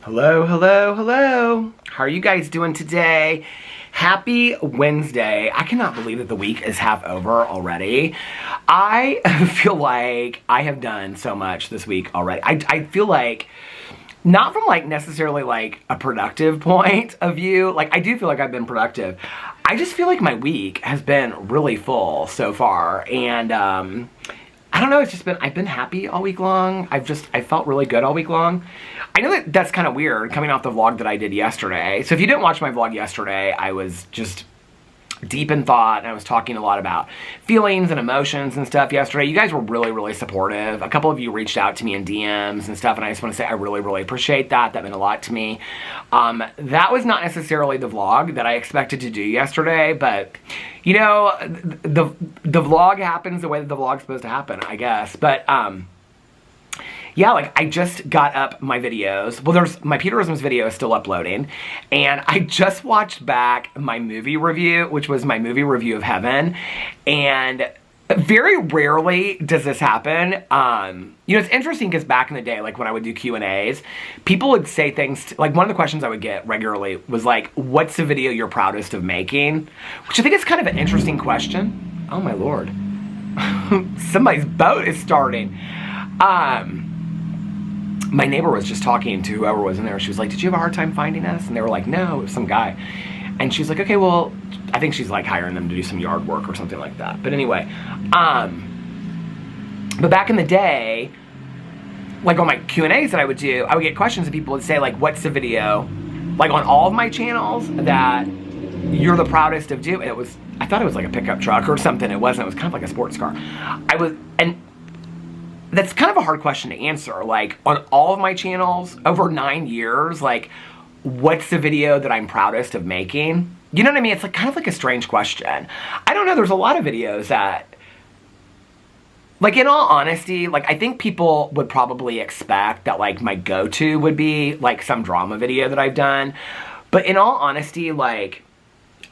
Hello, hello, hello. How are you guys doing today? Happy Wednesday. I cannot believe that the week is half over already. I feel like I have done so much this week already. I feel like, not from like necessarily like a productive point of view, like I do feel like I've been productive. I just feel like my week has been really full so far, and I don't know, it's just been, I've been happy all week long. I felt really good all week long. I know that that's kind of weird coming off the vlog that I did yesterday. So if you didn't watch my vlog yesterday, I was just deep in thought, and I was talking a lot about feelings and emotions and stuff yesterday. You guys were really, really supportive. A couple of you reached out to me in DMs and stuff, and I just want to say I really, really appreciate that. That meant a lot to me. That was not necessarily the vlog that I expected to do yesterday, but you know, the vlog happens the way that the vlog's supposed to happen, I guess. But yeah, like I just got up my videos. Well, my Peterisms video is still uploading, and I just watched back my movie review, which was my movie review of Heaven, and very rarely does this happen. You know, it's interesting because back in the day, like when I would do Q&As, people would say things, like one of the questions I would get regularly was like, what's the video you're proudest of making? Which I think is kind of an interesting question. Oh my Lord. Somebody's boat is starting. My neighbor was just talking to whoever was in there. She was like, did you have a hard time finding us? And they were like, no, it was some guy. And she's like, okay, well, I think she's like hiring them to do some yard work or something like that. But anyway, but back in the day, like on my Q&As that I would do, I would get questions and people would say like, what's the video, like on all of my channels, that you're the proudest of doing? It was, I thought it was like a pickup truck or something. It wasn't. It was kind of like a sports car. And that's kind of a hard question to answer. Like on all of my channels over 9 years, like what's the video that I'm proudest of making? You know what I mean? It's like kind of like a strange question. I don't know. There's a lot of videos that, like in all honesty, like I think people would probably expect that like my go-to would be like some drama video that I've done. But in all honesty, like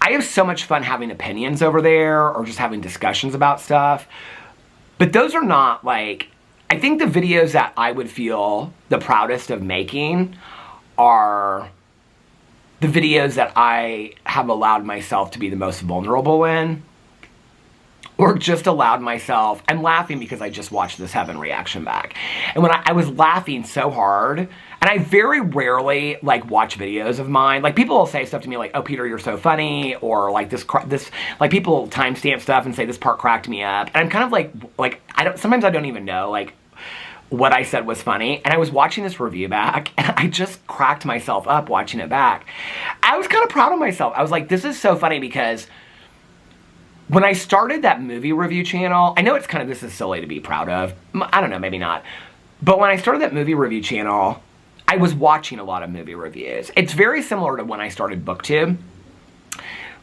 I have so much fun having opinions over there or just having discussions about stuff. But those are not like, I think the videos that I would feel the proudest of making are the videos that I have allowed myself to be the most vulnerable in, or just allowed myself, I'm laughing because I just watched this Heaven reaction back. And when I was laughing so hard, and I very rarely like watch videos of mine. Like people will say stuff to me like, oh Peter, you're so funny, or like this, like people timestamp stuff and say this part cracked me up. And I'm kind of like, sometimes I don't even know like what I said was funny. And I was watching this review back and I just cracked myself up watching it back. I was kind of proud of myself. I was like, this is so funny because when I started that movie review channel, I know it's kind of, this is silly to be proud of. I don't know, maybe not. But when I started that movie review channel, I was watching a lot of movie reviews. It's very similar to when I started BookTube.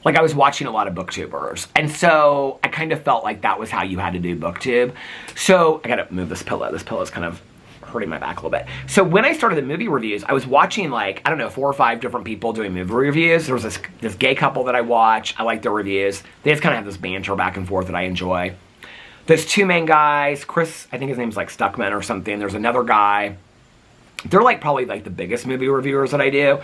Like I was watching a lot of booktubers. And so I kind of felt like that was how you had to do BookTube. So I gotta move this pillow. This pillow is kind of hurting my back a little bit. So when I started the movie reviews, I was watching like, I don't know, 4 or 5 different people doing movie reviews. There was this gay couple that I watch. I like their reviews. They just kind of have this banter back and forth that I enjoy. There's 2 main guys. Chris, I think his name's like Stuckman or something. There's another guy. They're like probably like the biggest movie reviewers that I do.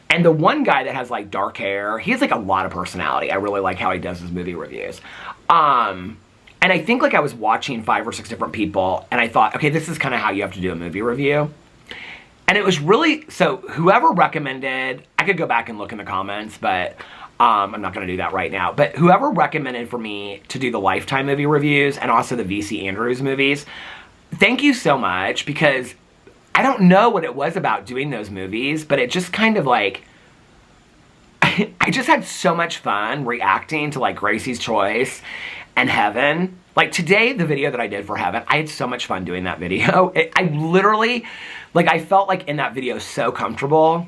And the one guy that has like dark hair, he has like a lot of personality. I really like how he does his movie reviews. And I think like I was watching 5 or 6 different people and I thought, okay, this is kind of how you have to do a movie review. And it was really, so whoever recommended, I could go back and look in the comments, but I'm not going to do that right now. But whoever recommended for me to do the Lifetime movie reviews and also the V.C. Andrews movies, thank you so much, because I don't know what it was about doing those movies, but it just kind of like, I just had so much fun reacting to like Gracie's Choice and Heaven. Like today, the video that I did for Heaven, I had so much fun doing that video. I literally, like I felt like in that video so comfortable.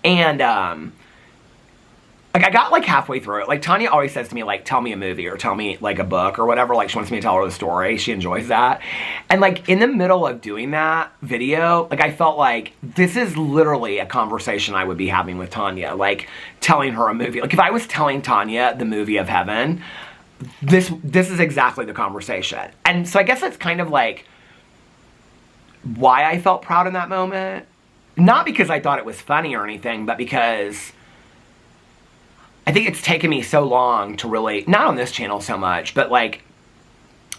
And like I got like halfway through it. Like Tanya always says to me like, tell me a movie or tell me like a book or whatever. Like she wants me to tell her the story. She enjoys that. And like in the middle of doing that video, like I felt like this is literally a conversation I would be having with Tanya. Like telling her a movie. Like if I was telling Tanya the movie of Heaven, this is exactly the conversation. And so I guess that's kind of like why I felt proud in that moment. not because I thought it was funny or anything, but because I think it's taken me so long to really, not on this channel so much, but like,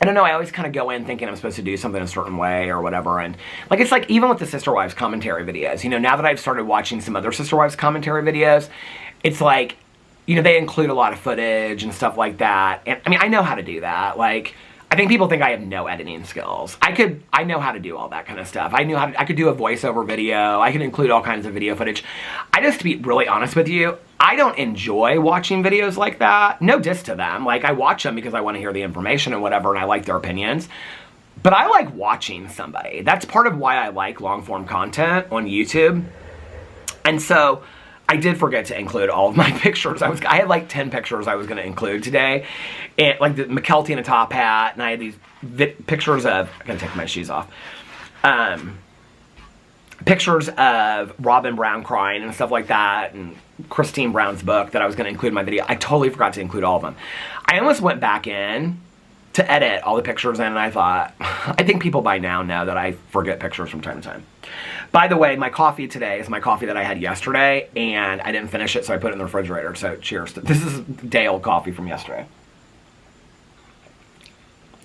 I don't know, I always kind of go in thinking I'm supposed to do something a certain way or whatever, and like, it's like, even with the Sister Wives commentary videos, you know, now that I've started watching some other Sister Wives commentary videos, it's like, you know, they include a lot of footage and stuff like that, and I mean, I know how to do that, like, I think people think I have no editing skills. I know how to do all that kind of stuff. I could do a voiceover video. I could include all kinds of video footage. To be really honest with you, I don't enjoy watching videos like that. No diss to them. Like, I watch them because I want to hear the information and whatever, and I like their opinions. But I like watching somebody. That's part of why I like long-form content on YouTube. And so I did forget to include all of my pictures. I had like 10 pictures I was going to include today. And like the McKelty in a top hat, and I had these pictures of, I gotta take my shoes off. Pictures of Robin Brown crying and stuff like that, and Christine Brown's book that I was going to include in my video. I totally forgot to include all of them. I almost went back in to edit all the pictures in, and I thought, I think people by now know that I forget pictures from time to time. By the way, my coffee today is my coffee that I had yesterday, and I didn't finish it, so I put it in the refrigerator, so cheers. This is day-old coffee from yesterday.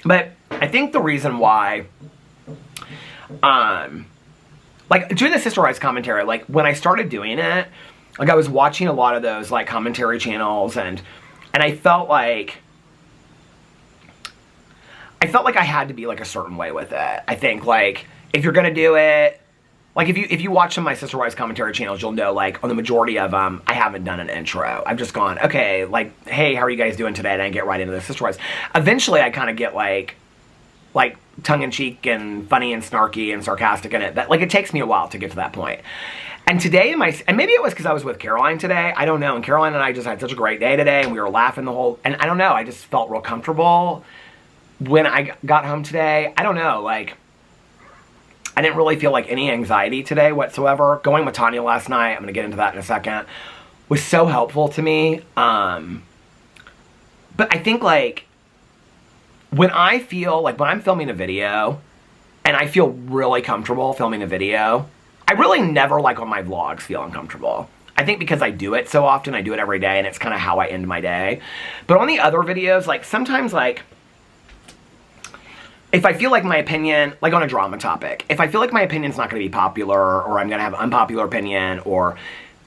But I think the reason why, like, doing the Sister Wives commentary, like, when I started doing it, like, I was watching a lot of those, like, commentary channels, and I felt like I had to be, like, a certain way with it. I think, like, if you're gonna do it, like, if you watch some of my Sister Wives commentary channels, you'll know, like, on the majority of them, I haven't done an intro. I've just gone, okay, like, hey, how are you guys doing today? And I get right into the Sister Wives. Eventually, I kind of get, like, tongue-in-cheek and funny and snarky and sarcastic in it. That, like, it takes me a while to get to that point. And today, and maybe it was because I was with Caroline today, I don't know, and Caroline and I just had such a great day today, and we were laughing and I don't know, I just felt real comfortable when I got home today. I don't know, like, I didn't really feel like any anxiety today whatsoever. Going with Tanya last night, I'm going to get into that in a second, was so helpful to me. But I think, like, when I feel, like, when I'm filming a video, and I feel really comfortable filming a video, I really never, like, on my vlogs, feel uncomfortable. I think because I do it so often, I do it every day, and it's kind of how I end my day. But on the other videos, like, sometimes, like, if I feel like my opinion, like on a drama topic, if I feel like my opinion's not going to be popular, or I'm going to have an unpopular opinion, or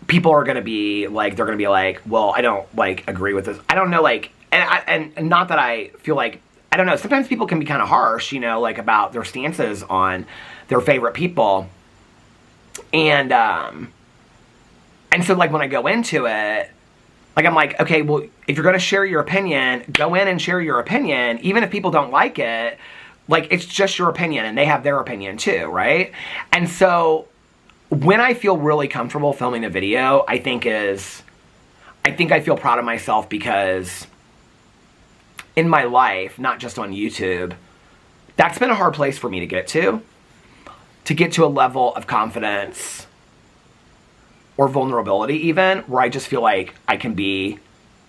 people are going to be like, they're going to be like, well, I don't, like, agree with this. I don't know, like, and not that I feel like, I don't know, sometimes people can be kind of harsh, you know, like, about their stances on their favorite people. And so, like, when I go into it, like, I'm like, okay, well, if you're going to share your opinion, go in and share your opinion, even if people don't like it. Like, it's just your opinion, and they have their opinion too, right? And so, when I feel really comfortable filming a video, I think I feel proud of myself, because in my life, not just on YouTube, that's been a hard place for me to get to a level of confidence or vulnerability even, where I just feel like I can be,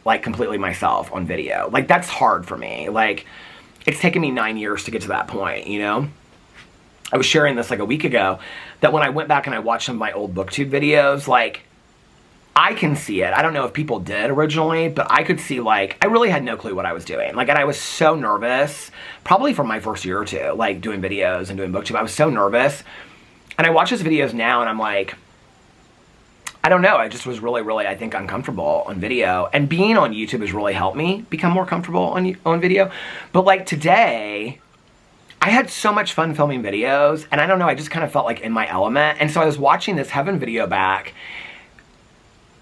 like, completely myself on video. Like, that's hard for me. Like, it's taken me 9 years to get to that point, you know? I was sharing this, like, a week ago, that when I went back and I watched some of my old BookTube videos, like, I can see it. I don't know if people did originally, but I could see, like, I really had no clue what I was doing. Like, and I was so nervous, probably for my first year or two, like, doing videos and doing BookTube. I was so nervous. And I watch those videos now, and I'm like, I don't know, I just was really, really, I think, uncomfortable on video. And being on YouTube has really helped me become more comfortable on video. But, like, today, I had so much fun filming videos, and I don't know, I just kind of felt like in my element. And so I was watching this Heaven video back.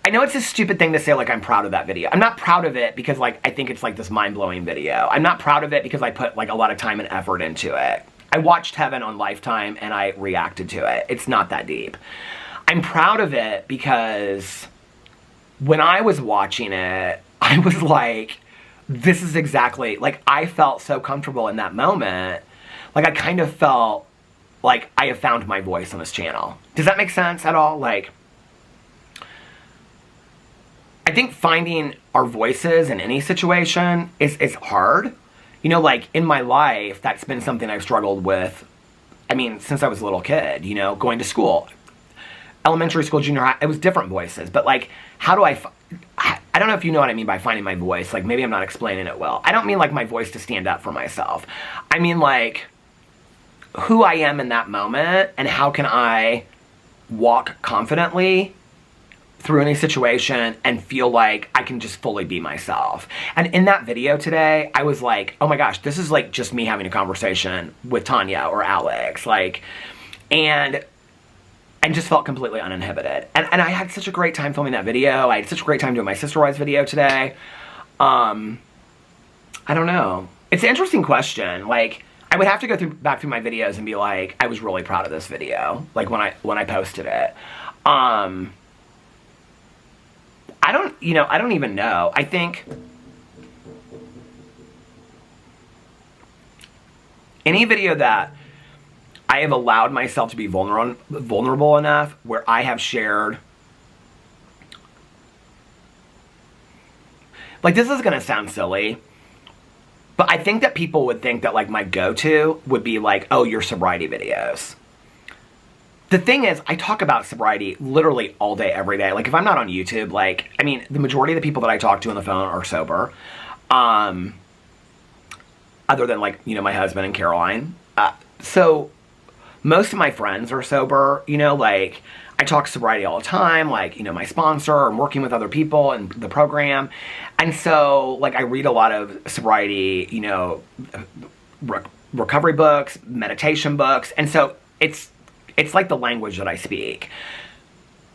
I know it's a stupid thing to say, like, I'm proud of that video. I'm not proud of it because, like, I think it's, like, this mind-blowing video. I'm not proud of it because I put, like, a lot of time and effort into it. I watched Heaven on Lifetime, and I reacted to it. It's not that deep. I'm proud of it because when I was watching it, I was like, this is exactly, like, I felt so comfortable in that moment. Like, I kind of felt like I have found my voice on this channel. Does that make sense at all? Like, I think finding our voices in any situation is hard. You know, like, in my life, that's been something I've struggled with, I mean, since I was a little kid, you know, going to school. elementary school, junior high, it was different voices. But like, how do I don't know if you know what I mean by finding my voice. Like, maybe I'm not explaining it well. I don't mean like my voice to stand up for myself. I mean like who I am in that moment, and how can I walk confidently through any situation and feel like I can just fully be myself. And in that video today, I was like, oh my gosh, this is like just me having a conversation with Tanya or Alex, like, and just felt completely uninhibited. And I had such a great time filming that video. I had such a great time doing my Sister Wives video today. I don't know. It's an interesting question. Like, I would have to go back through my videos and be like, I was really proud of this video, like when I posted it. I don't even know. I think any video that I have allowed myself to be vulnerable enough where I have shared, like, this is gonna sound silly, but I think that people would think that like my go-to would be like, oh, your sobriety videos. The thing is, I talk about sobriety literally all day, every day. Like, if I'm not on YouTube, like, I mean, the majority of the people that I talk to on the phone are sober. Other than, like, you know, my husband and Caroline. So, most of my friends are sober, you know, like, I talk sobriety all the time, like, you know, my sponsor, I'm working with other people in the program. And so, like, I read a lot of sobriety, you know, recovery books, meditation books. And so, it's like the language that I speak.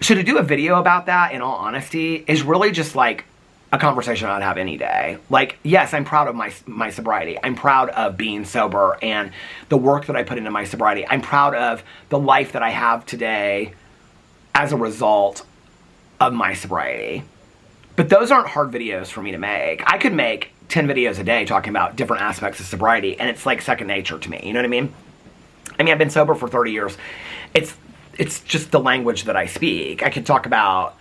So to do a video about that, in all honesty, is really just like a conversation I'd have any day. Like, yes, I'm proud of my sobriety. I'm proud of being sober and the work that I put into my sobriety. I'm proud of the life that I have today as a result of my sobriety. But those aren't hard videos for me to make. I could make 10 videos a day talking about different aspects of sobriety, and it's like second nature to me. You know what I mean? I mean, I've been sober for 30 years. It's just the language that I speak. I could talk about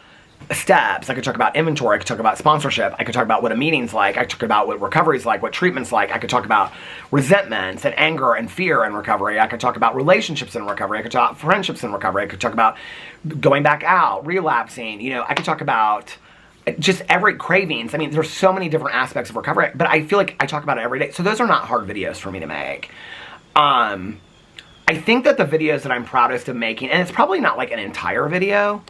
steps. I could talk about inventory. I could talk about sponsorship. I could talk about what a meeting's like. I could talk about what recovery's like, what treatment's like. I could talk about resentments and anger and fear in recovery. I could talk about relationships in recovery. I could talk about friendships in recovery. I could talk about going back out, relapsing. You know, I could talk about just every cravings. I mean, there's so many different aspects of recovery, but I feel like I talk about it every day. So those are not hard videos for me to make. I think that the videos that I'm proudest of making, and it's probably not like an entire video,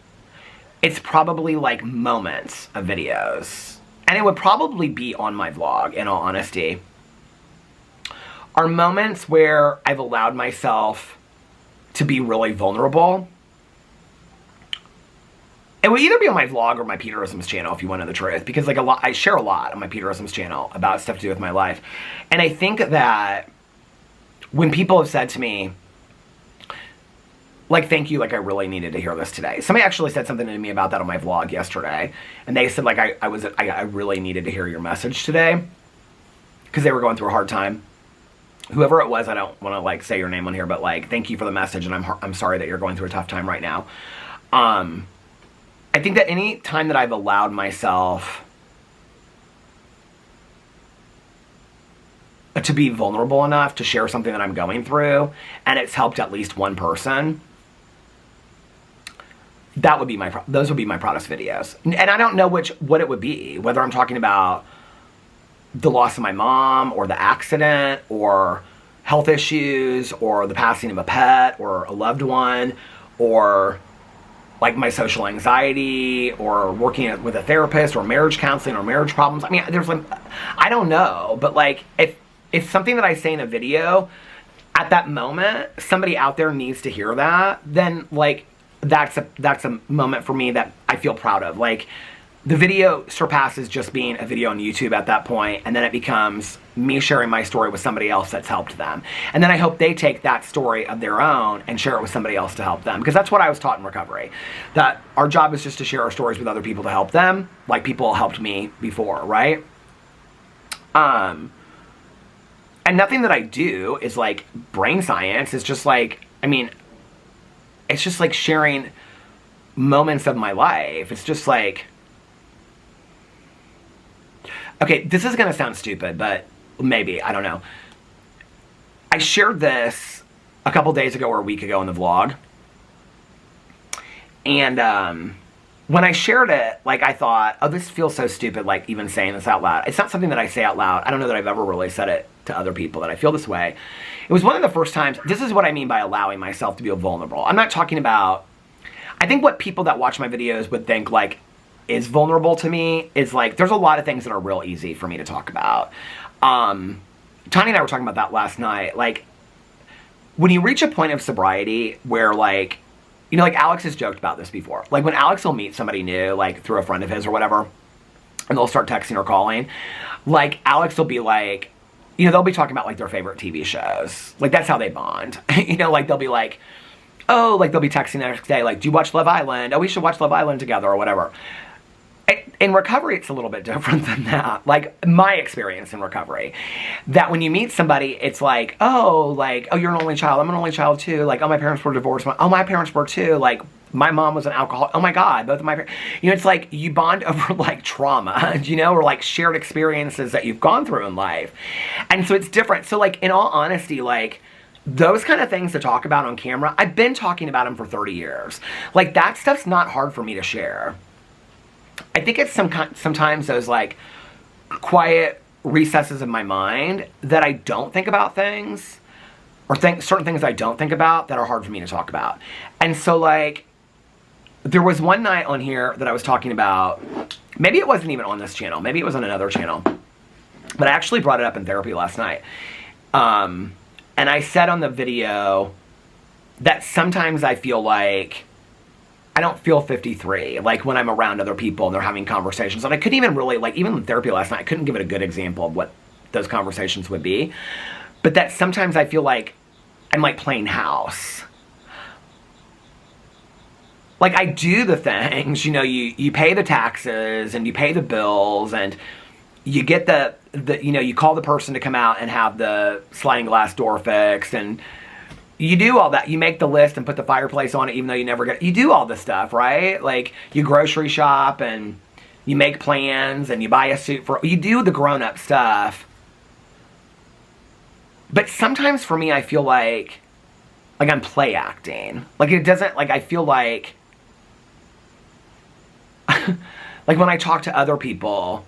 it's probably like moments of videos, and it would probably be on my vlog, in all honesty, are moments where I've allowed myself to be really vulnerable. It would either be on my vlog or my Peterisms channel, if you want to know the truth, because like I share a lot on my Peterisms channel about stuff to do with my life. And I think that when people have said to me, like, thank you, like, I really needed to hear this today. Somebody actually said something to me about that on my vlog yesterday. And they said, like, I really needed to hear your message today. Because they were going through a hard time. Whoever it was, I don't want to, like, say your name on here, but, like, thank you for the message, and I'm sorry that you're going through a tough time right now. I think that any time that I've allowed myself to be vulnerable enough to share something that I'm going through, and it's helped at least one person, that would be those would be my proudest videos. And I don't know what it would be, whether I'm talking about the loss of my mom, or the accident, or health issues, or the passing of a pet, or a loved one, or like my social anxiety, or working with a therapist, or marriage counseling, or marriage problems. I mean, there's like, I don't know, but like, if something that I say in a video, at that moment, somebody out there needs to hear that, then like, that's a moment for me that I feel proud of. Like, the video surpasses just being a video on YouTube at that point, and then it becomes me sharing my story with somebody else that's helped them. And then I hope they take that story of their own and share it with somebody else to help them. Because that's what I was taught in recovery. That our job is just to share our stories with other people to help them, like people helped me before, right? And nothing that I do is like brain science. It's just like, I mean, it's just like sharing moments of my life. It's just like, okay, this is going to sound stupid, but maybe, I don't know. I shared this a couple days ago or a week ago in the vlog. And when I shared it, like, I thought, oh, this feels so stupid, like, even saying this out loud. It's not something that I say out loud. I don't know that I've ever really said it to other people, that I feel this way. It was one of the first times, this is what I mean by allowing myself to be vulnerable. I'm not talking about, I think what people that watch my videos would think, like, is vulnerable to me is, like, there's a lot of things that are real easy for me to talk about. Tanya and I were talking about that last night. Like, when you reach a point of sobriety where, like, you know, like, Alex has joked about this before. Like, when Alex will meet somebody new, like, through a friend of his or whatever, and they'll start texting or calling, like, Alex will be like, you know, they'll be talking about, like, their favorite TV shows. Like, that's how they bond. You know, like, they'll be like, oh, like, they'll be texting the next day, like, do you watch Love Island? Oh, we should watch Love Island together or whatever. In recovery, it's a little bit different than that. Like, my experience in recovery, that when you meet somebody, it's like, oh, you're an only child. I'm an only child too. Like, oh, my parents were divorced. Oh, my parents were too. Like, my mom was an alcoholic. Oh my God, both of my parents. You know, it's like you bond over, like, trauma, you know, or, like, shared experiences that you've gone through in life. And so it's different. So, like, in all honesty, like, those kind of things to talk about on camera, I've been talking about them for 30 years. Like, that stuff's not hard for me to share. I think it's sometimes those, like, quiet recesses of my mind that I don't think about things, or certain things I don't think about that are hard for me to talk about. And so, like, there was one night on here that I was talking about, maybe it wasn't even on this channel, maybe it was on another channel, but I actually brought it up in therapy last night. And I said on the video that sometimes I feel like I don't feel 53, like, when I'm around other people and they're having conversations. And I couldn't even really, like, even in therapy last night, I couldn't give it a good example of what those conversations would be. But that sometimes I feel like I'm, like, playing house. Like, I do the things, you know, you pay the taxes and you pay the bills and you get the you know, you call the person to come out and have the sliding glass door fixed, and you do all that. You make the list and put the fireplace on it even though you never get it. You do all this stuff, right? Like, you grocery shop and you make plans and you buy a suit for... You do the grown-up stuff. But sometimes for me, I feel like I'm play acting. Like, it doesn't... Like, I feel like... like, when I talk to other people...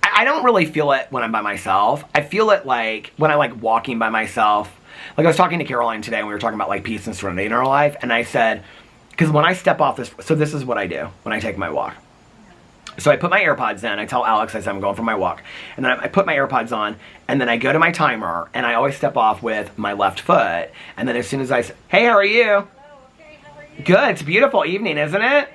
I don't really feel it when I'm by myself. I feel it, like, when I'm, like, walking by myself. Like, I was talking to Caroline today and we were talking about, like, peace and serenity in our life. And I said, because when I step off this... So this is what I do when I take my walk. So I put my AirPods in. I tell Alex, I said, I'm going for my walk. And then I put my AirPods on. And then I go to my timer. And I always step off with my left foot. And then as soon as I say, hey, how are you? Hello, okay, how are you? Good. It's a beautiful evening, isn't it?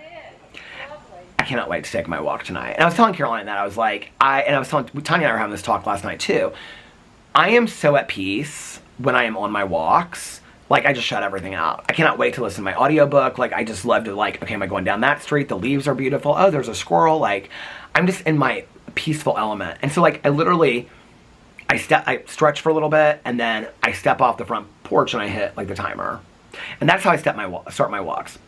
I cannot wait to take my walk tonight. And I was telling Caroline that. I was like, and I was telling, Tanya and I were having this talk last night too. I am so at peace when I am on my walks. Like, I just shut everything out. I cannot wait to listen to my audiobook. Like, I just love to, like, okay, am I going down that street? The leaves are beautiful. Oh, there's a squirrel. Like, I'm just in my peaceful element. And so, like, I literally, I stretch for a little bit, and then I step off the front porch and I hit, like, the timer. And that's how I start my walks.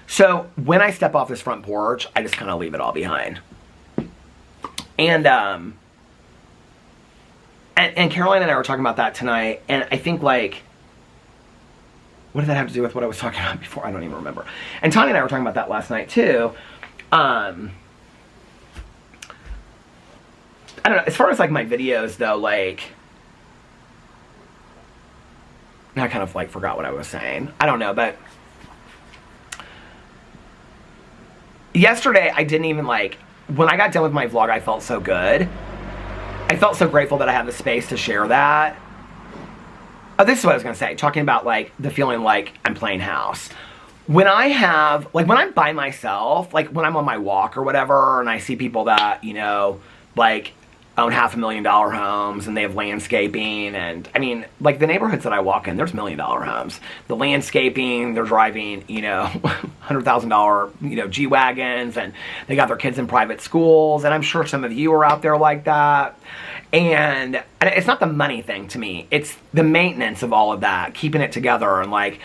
So when I step off this front porch, I just kind of leave it all behind. And Caroline and I were talking about that tonight, and I think, like, what did that have to do with what I was talking about before? I don't even remember. And Tanya and I were talking about that last night too. I don't know, as far as, like, my videos though, like, I kind of, like, forgot what I was saying. I don't know, but yesterday, I didn't even, like, when I got done with my vlog, I felt so good. I felt so grateful that I had the space to share that. Oh, this is what I was going to say. Talking about, like, the feeling like I'm playing house. When I have, like, when I'm by myself, like, when I'm on my walk or whatever, and I see people that, you know, like, own $500,000 homes, and they have landscaping, and, I mean, like, the neighborhoods that I walk in, there's $1 million homes. The landscaping, they're driving, you know, $100,000, you know, G-Wagons, and they got their kids in private schools, and I'm sure some of you are out there like that. And it's not the money thing to me. It's the maintenance of all of that, keeping it together, and, like,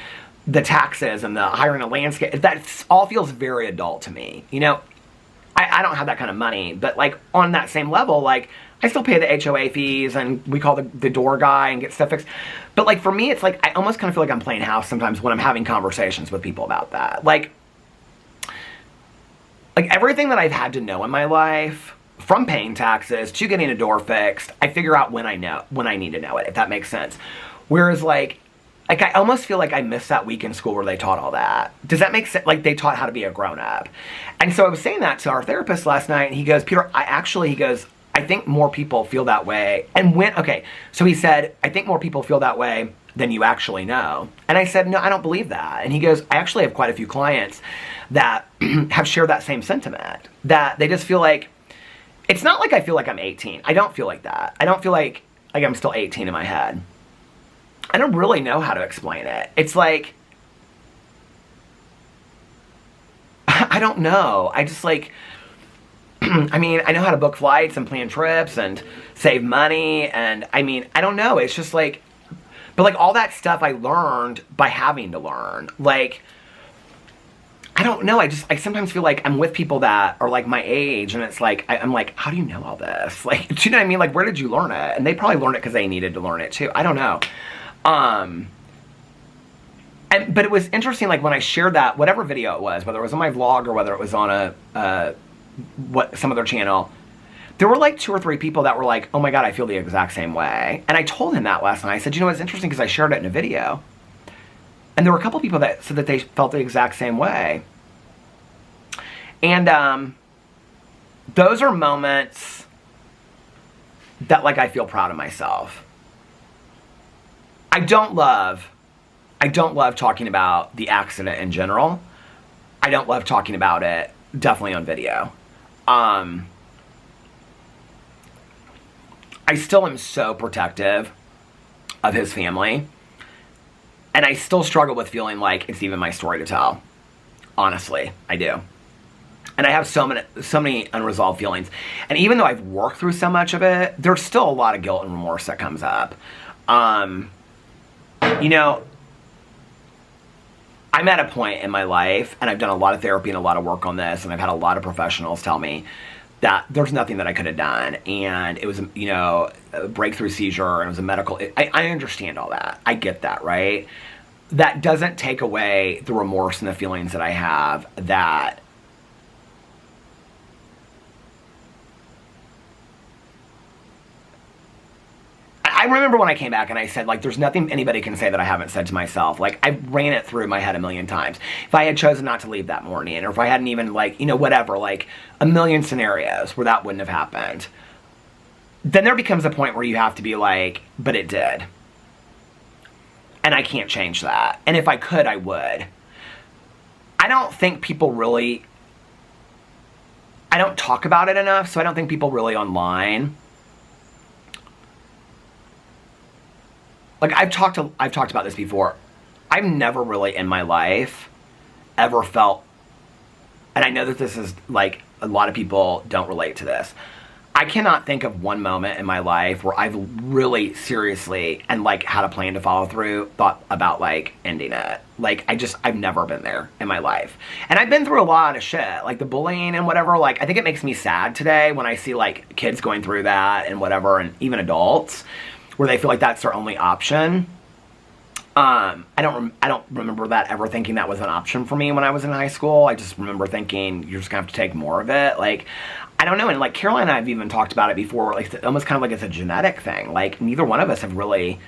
the taxes and the hiring a landscape. That all feels very adult to me, you know? I don't have that kind of money, but, like, on that same level, like, I still pay the HOA fees, and we call the door guy and get stuff fixed. But like for me, it's like I almost kind of feel like I'm playing house sometimes when I'm having conversations with people about that. Like everything that I've had to know in my life, from paying taxes to getting a door fixed, I figure out when I need to know it, if that makes sense. Whereas like I almost feel like I missed that week in school where they taught all that. Does that make sense? Like they taught how to be a grown-up. And so I was saying that to our therapist last night, and he goes, Peter, I think more people feel that way. And so he said, I think more people feel that way than you actually know. And I said, no, I don't believe that. And he goes, I actually have quite a few clients that have shared that same sentiment, that they just feel like, it's not like I feel like I'm 18. I don't feel like that. I don't feel like I'm still 18 in my head. I don't really know how to explain it. It's like, I don't know. I just like, I mean, I know how to book flights and plan trips and save money. And I mean, I don't know. It's just like, but like all that stuff I learned by having to learn. Like, I don't know. I sometimes feel like I'm with people that are like my age, and it's like, I'm like, how do you know all this? Like, do you know what I mean? Like, where did you learn it? And they probably learned it because they needed to learn it too. I don't know. But it was interesting, like when I shared that, whatever video it was, whether it was on my vlog or whether it was on some other channel, there were like 2 or 3 people that were like, oh my God, I feel the exact same way. And I told him that last night. I said, you know, it's interesting because I shared it in a video. And there were a couple people that said that they felt the exact same way. And those are moments that like I feel proud of myself. I don't love talking about the accident in general. I don't love talking about it, definitely on video. I still am so protective of his family. And I still struggle with feeling like it's even my story to tell. Honestly, I do. And I have so many unresolved feelings. And even though I've worked through so much of it, there's still a lot of guilt and remorse that comes up. You know, I'm at a point in my life, and I've done a lot of therapy and a lot of work on this, and I've had a lot of professionals tell me that there's nothing that I could have done, and it was, you know, a breakthrough seizure, and it was a medical, I understand all that. I get that, right? That doesn't take away the remorse and the feelings that I have that I remember when I came back and I said, like, there's nothing anybody can say that I haven't said to myself. Like, I ran it through my head a million times. If I had chosen not to leave that morning, or if I hadn't even, like, you know, whatever, like, a million scenarios where that wouldn't have happened, then there becomes a point where you have to be like, but it did. And I can't change that. And if I could, I would. I don't think people really, I don't talk about it enough, so I don't think people really online. Like, I've talked about this before. I've never really in my life ever felt, and I know that this is, like, a lot of people don't relate to this. I cannot think of one moment in my life where I've really seriously, and, like, had a plan to follow through, thought about, like, ending it. Like, I've never been there in my life. And I've been through a lot of shit, like the bullying and whatever. Like, I think it makes me sad today when I see, like, kids going through that and whatever, and even adults, where they feel like that's their only option. I don't remember that ever thinking that was an option for me when I was in high school. I just remember thinking, you're just gonna have to take more of it. Like, I don't know. And like Caroline and I have even talked about it before, like almost kind of like it's a genetic thing. Like, neither one of us have really,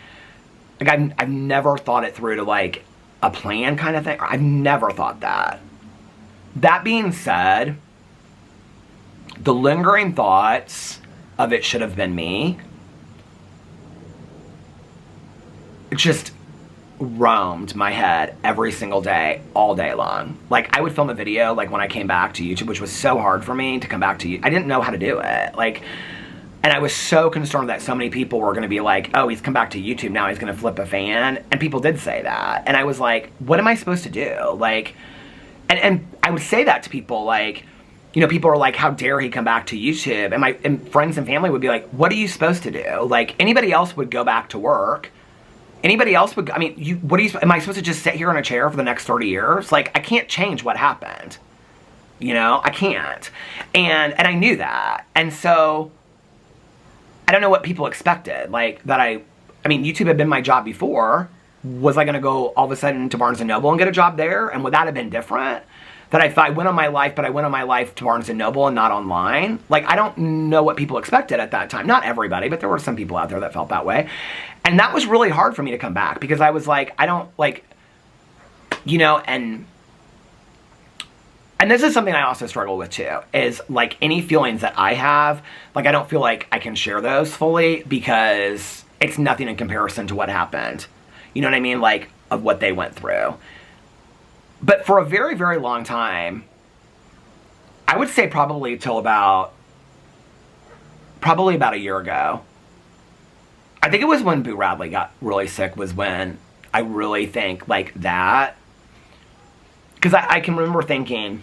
like, I've never thought it through to like a plan kind of thing. I've never thought that. That being said, the lingering thoughts of it should have been me just roamed my head every single day, all day long. Like, I would film a video, like, when I came back to YouTube, which was so hard for me to come back to YouTube. I didn't know how to do it. Like, and I was so concerned that so many people were going to be like, oh, he's come back to YouTube, now he's going to flip a fan. And people did say that. And I was like, what am I supposed to do? Like, and I would say that to people, like, you know, people are like, how dare he come back to YouTube? And my friends and family would be like, what are you supposed to do? Like, anybody else would go back to work. Anybody else would, I mean, am I supposed to just sit here in a chair for the next 30 years? Like, I can't change what happened. You know, I can't. And I knew that. And so I don't know what people expected. Like, that I mean, YouTube had been my job before. Was I going to go all of a sudden to Barnes & Noble and get a job there? And would that have been different? That I thought I went on my life, but I went on my life to Barnes & Noble and not online. Like, I don't know what people expected at that time. Not everybody, but there were some people out there that felt that way. And that was really hard for me to come back because I was like, I don't, like, you know, and this is something I also struggle with too, is like any feelings that I have, like I don't feel like I can share those fully because it's nothing in comparison to what happened. You know what I mean? Like, of what they went through. But for a very, very long time, I would say probably about a year ago. I think it was when Boo Radley got really sick was when I really think like that. Because I can remember thinking,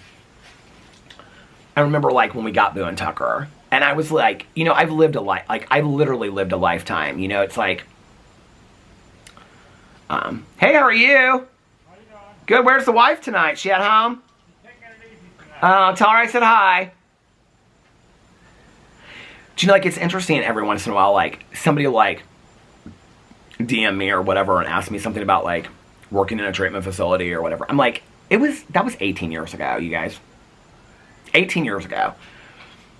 I remember like when we got Boo and Tucker. And I was like, you know, I've literally lived a lifetime. You know, it's like, hey, how are you? How you doing? Good. Where's the wife tonight? She at home? She's taking it easy tonight. Tell her I said hi. Do you know, like, it's interesting every once in a while, like, somebody will, like, DM me or whatever and ask me something about, like, working in a treatment facility or whatever. I'm like, that was 18 years ago, you guys. 18 years ago.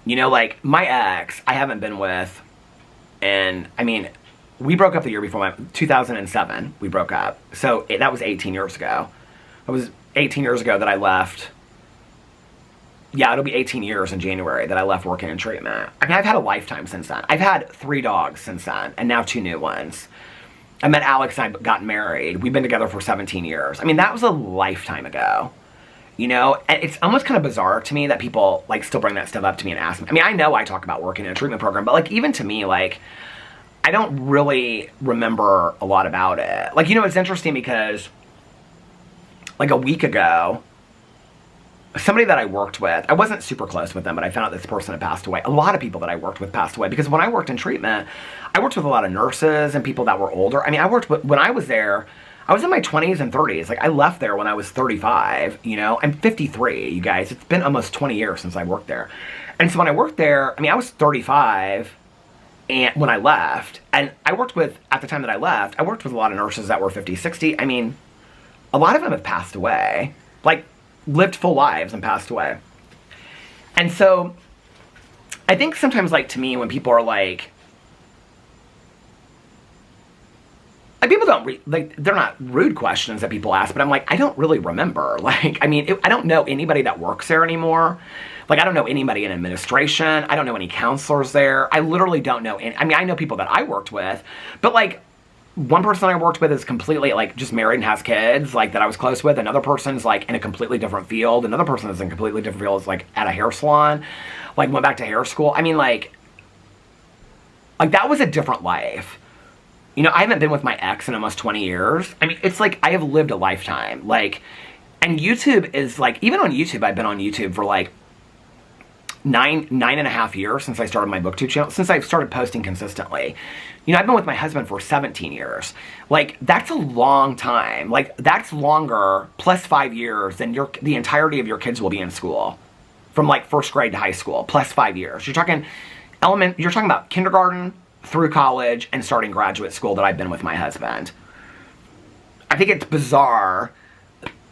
You know, like, my ex, I haven't been with, and, I mean, we broke up the year before 2007, we broke up. So, that was 18 years ago. It was 18 years ago that I left. Yeah, it'll be 18 years in January that I left working in treatment. I mean, I've had a lifetime since then. I've had 3 dogs since then, and now 2 new ones. I met Alex and I got married. We've been together for 17 years. I mean, that was a lifetime ago. You know, and it's almost kind of bizarre to me that people, like, still bring that stuff up to me and ask me. I mean, I know I talk about working in a treatment program, but, like, even to me, like, I don't really remember a lot about it. Like, you know, it's interesting because, like, a week ago, somebody that I worked with, I wasn't super close with them, but I found out this person had passed away. A lot of people that I worked with passed away because when I worked in treatment, I worked with a lot of nurses and people that were older. I mean, when I was there, I was in my 20s and 30s. Like, I left there when I was 35, you know? I'm 53, you guys. It's been almost 20 years since I worked there. And so when I worked there, I mean, I was 35 and when I left. And I worked with, at the time that I left, I worked with a lot of nurses that were 50, 60. I mean, a lot of them have passed away. Like, lived full lives and passed away. And so, I think sometimes, like, to me, when people are like people don't, like, they're not rude questions that people ask, but I'm like, I don't really remember. Like, I mean, I don't know anybody that works there anymore. Like, I don't know anybody in administration. I don't know any counselors there. I literally don't know any, I mean, I know people that I worked with, but, like, one person I worked with is completely, like, just married and has kids, like, that I was close with. Another person's, like, in a completely different field. Another person is in a completely different field, is, like, at a hair salon. Like, went back to hair school. I mean, like, that was a different life. You know, I haven't been with my ex in almost 20 years. I mean, it's like, I have lived a lifetime. Like, and YouTube is, like, even on YouTube, I've been on YouTube for, like, nine and a half years since I started my booktube channel, since I started posting consistently. You know, I've been with my husband for 17 years. Like, that's a long time. Like, that's longer, plus 5 years, than the entirety of your kids will be in school. From, like, first grade to high school, plus 5 years. You're talking about kindergarten through college and starting graduate school that I've been with my husband. I think it's bizarre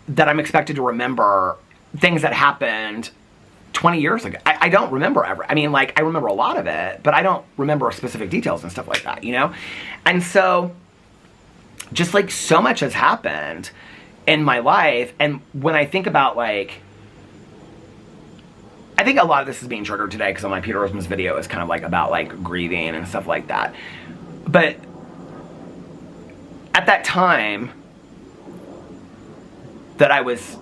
that I'm expected to remember things that happened 20 years ago. I don't remember I mean, like, I remember a lot of it, but I don't remember specific details and stuff like that, you know? And so, just, like, so much has happened in my life, and when I think about, like, I think a lot of this is being triggered today because on my Peter Roseman's video is kind of, like, about, like, grieving and stuff like that. But at that time that I was,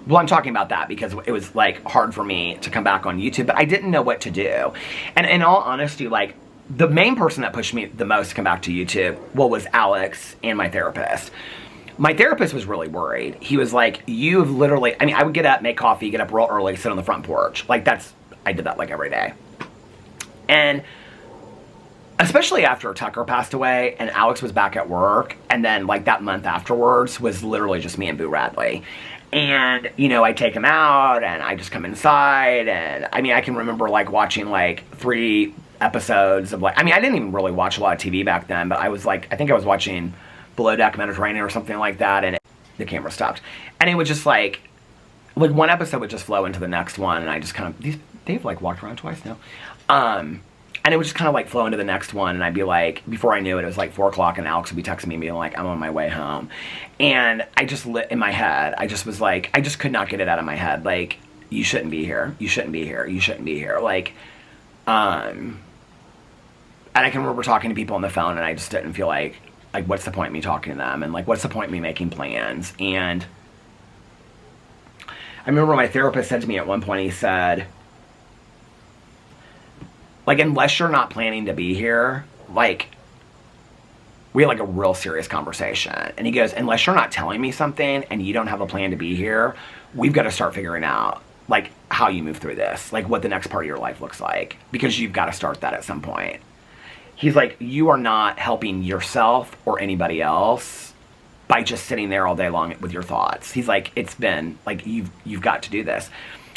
well, I'm talking about that because it was, like, hard for me to come back on YouTube, but I didn't know what to do. And in all honesty, like, the main person that pushed me the most to come back to YouTube, well, was Alex and my therapist. My therapist was really worried. He was like, you've literally, I mean, I would get up, make coffee, get up real early, sit on the front porch. Like, I did that, like, every day. And especially after Tucker passed away and Alex was back at work, and then, like, that month afterwards was literally just me and Boo Radley. And, you know, I take him out and I just come inside, and I mean, I can remember, like, watching, like, 3 episodes of like, I mean, I didn't even really watch a lot of TV back then, but I was like, I think I was watching Below Deck Mediterranean or something like that, and the camera stopped. And it would just like one episode would just flow into the next one, and I just kind of, they've like walked around twice now. And it would just kind of like flow into the next one, and I'd be like, before I knew it, it was like 4 o'clock, and Alex would be texting me being like, I'm on my way home. And I just lit in my head, I just was like, I just could not get it out of my head. Like, you shouldn't be here. You shouldn't be here. You shouldn't be here. Like, and I can remember talking to people on the phone, and I just didn't feel like what's the point in me talking to them, and like, what's the point in me making plans? And I remember my therapist said to me at one point, he said, like, unless you're not planning to be here, like, we had like a real serious conversation. And he goes, unless you're not telling me something and you don't have a plan to be here, we've got to start figuring out like how you move through this, like what the next part of your life looks like, because you've got to start that at some point. He's like, you are not helping yourself or anybody else by just sitting there all day long with your thoughts. He's like, it's been like, you've got to do this.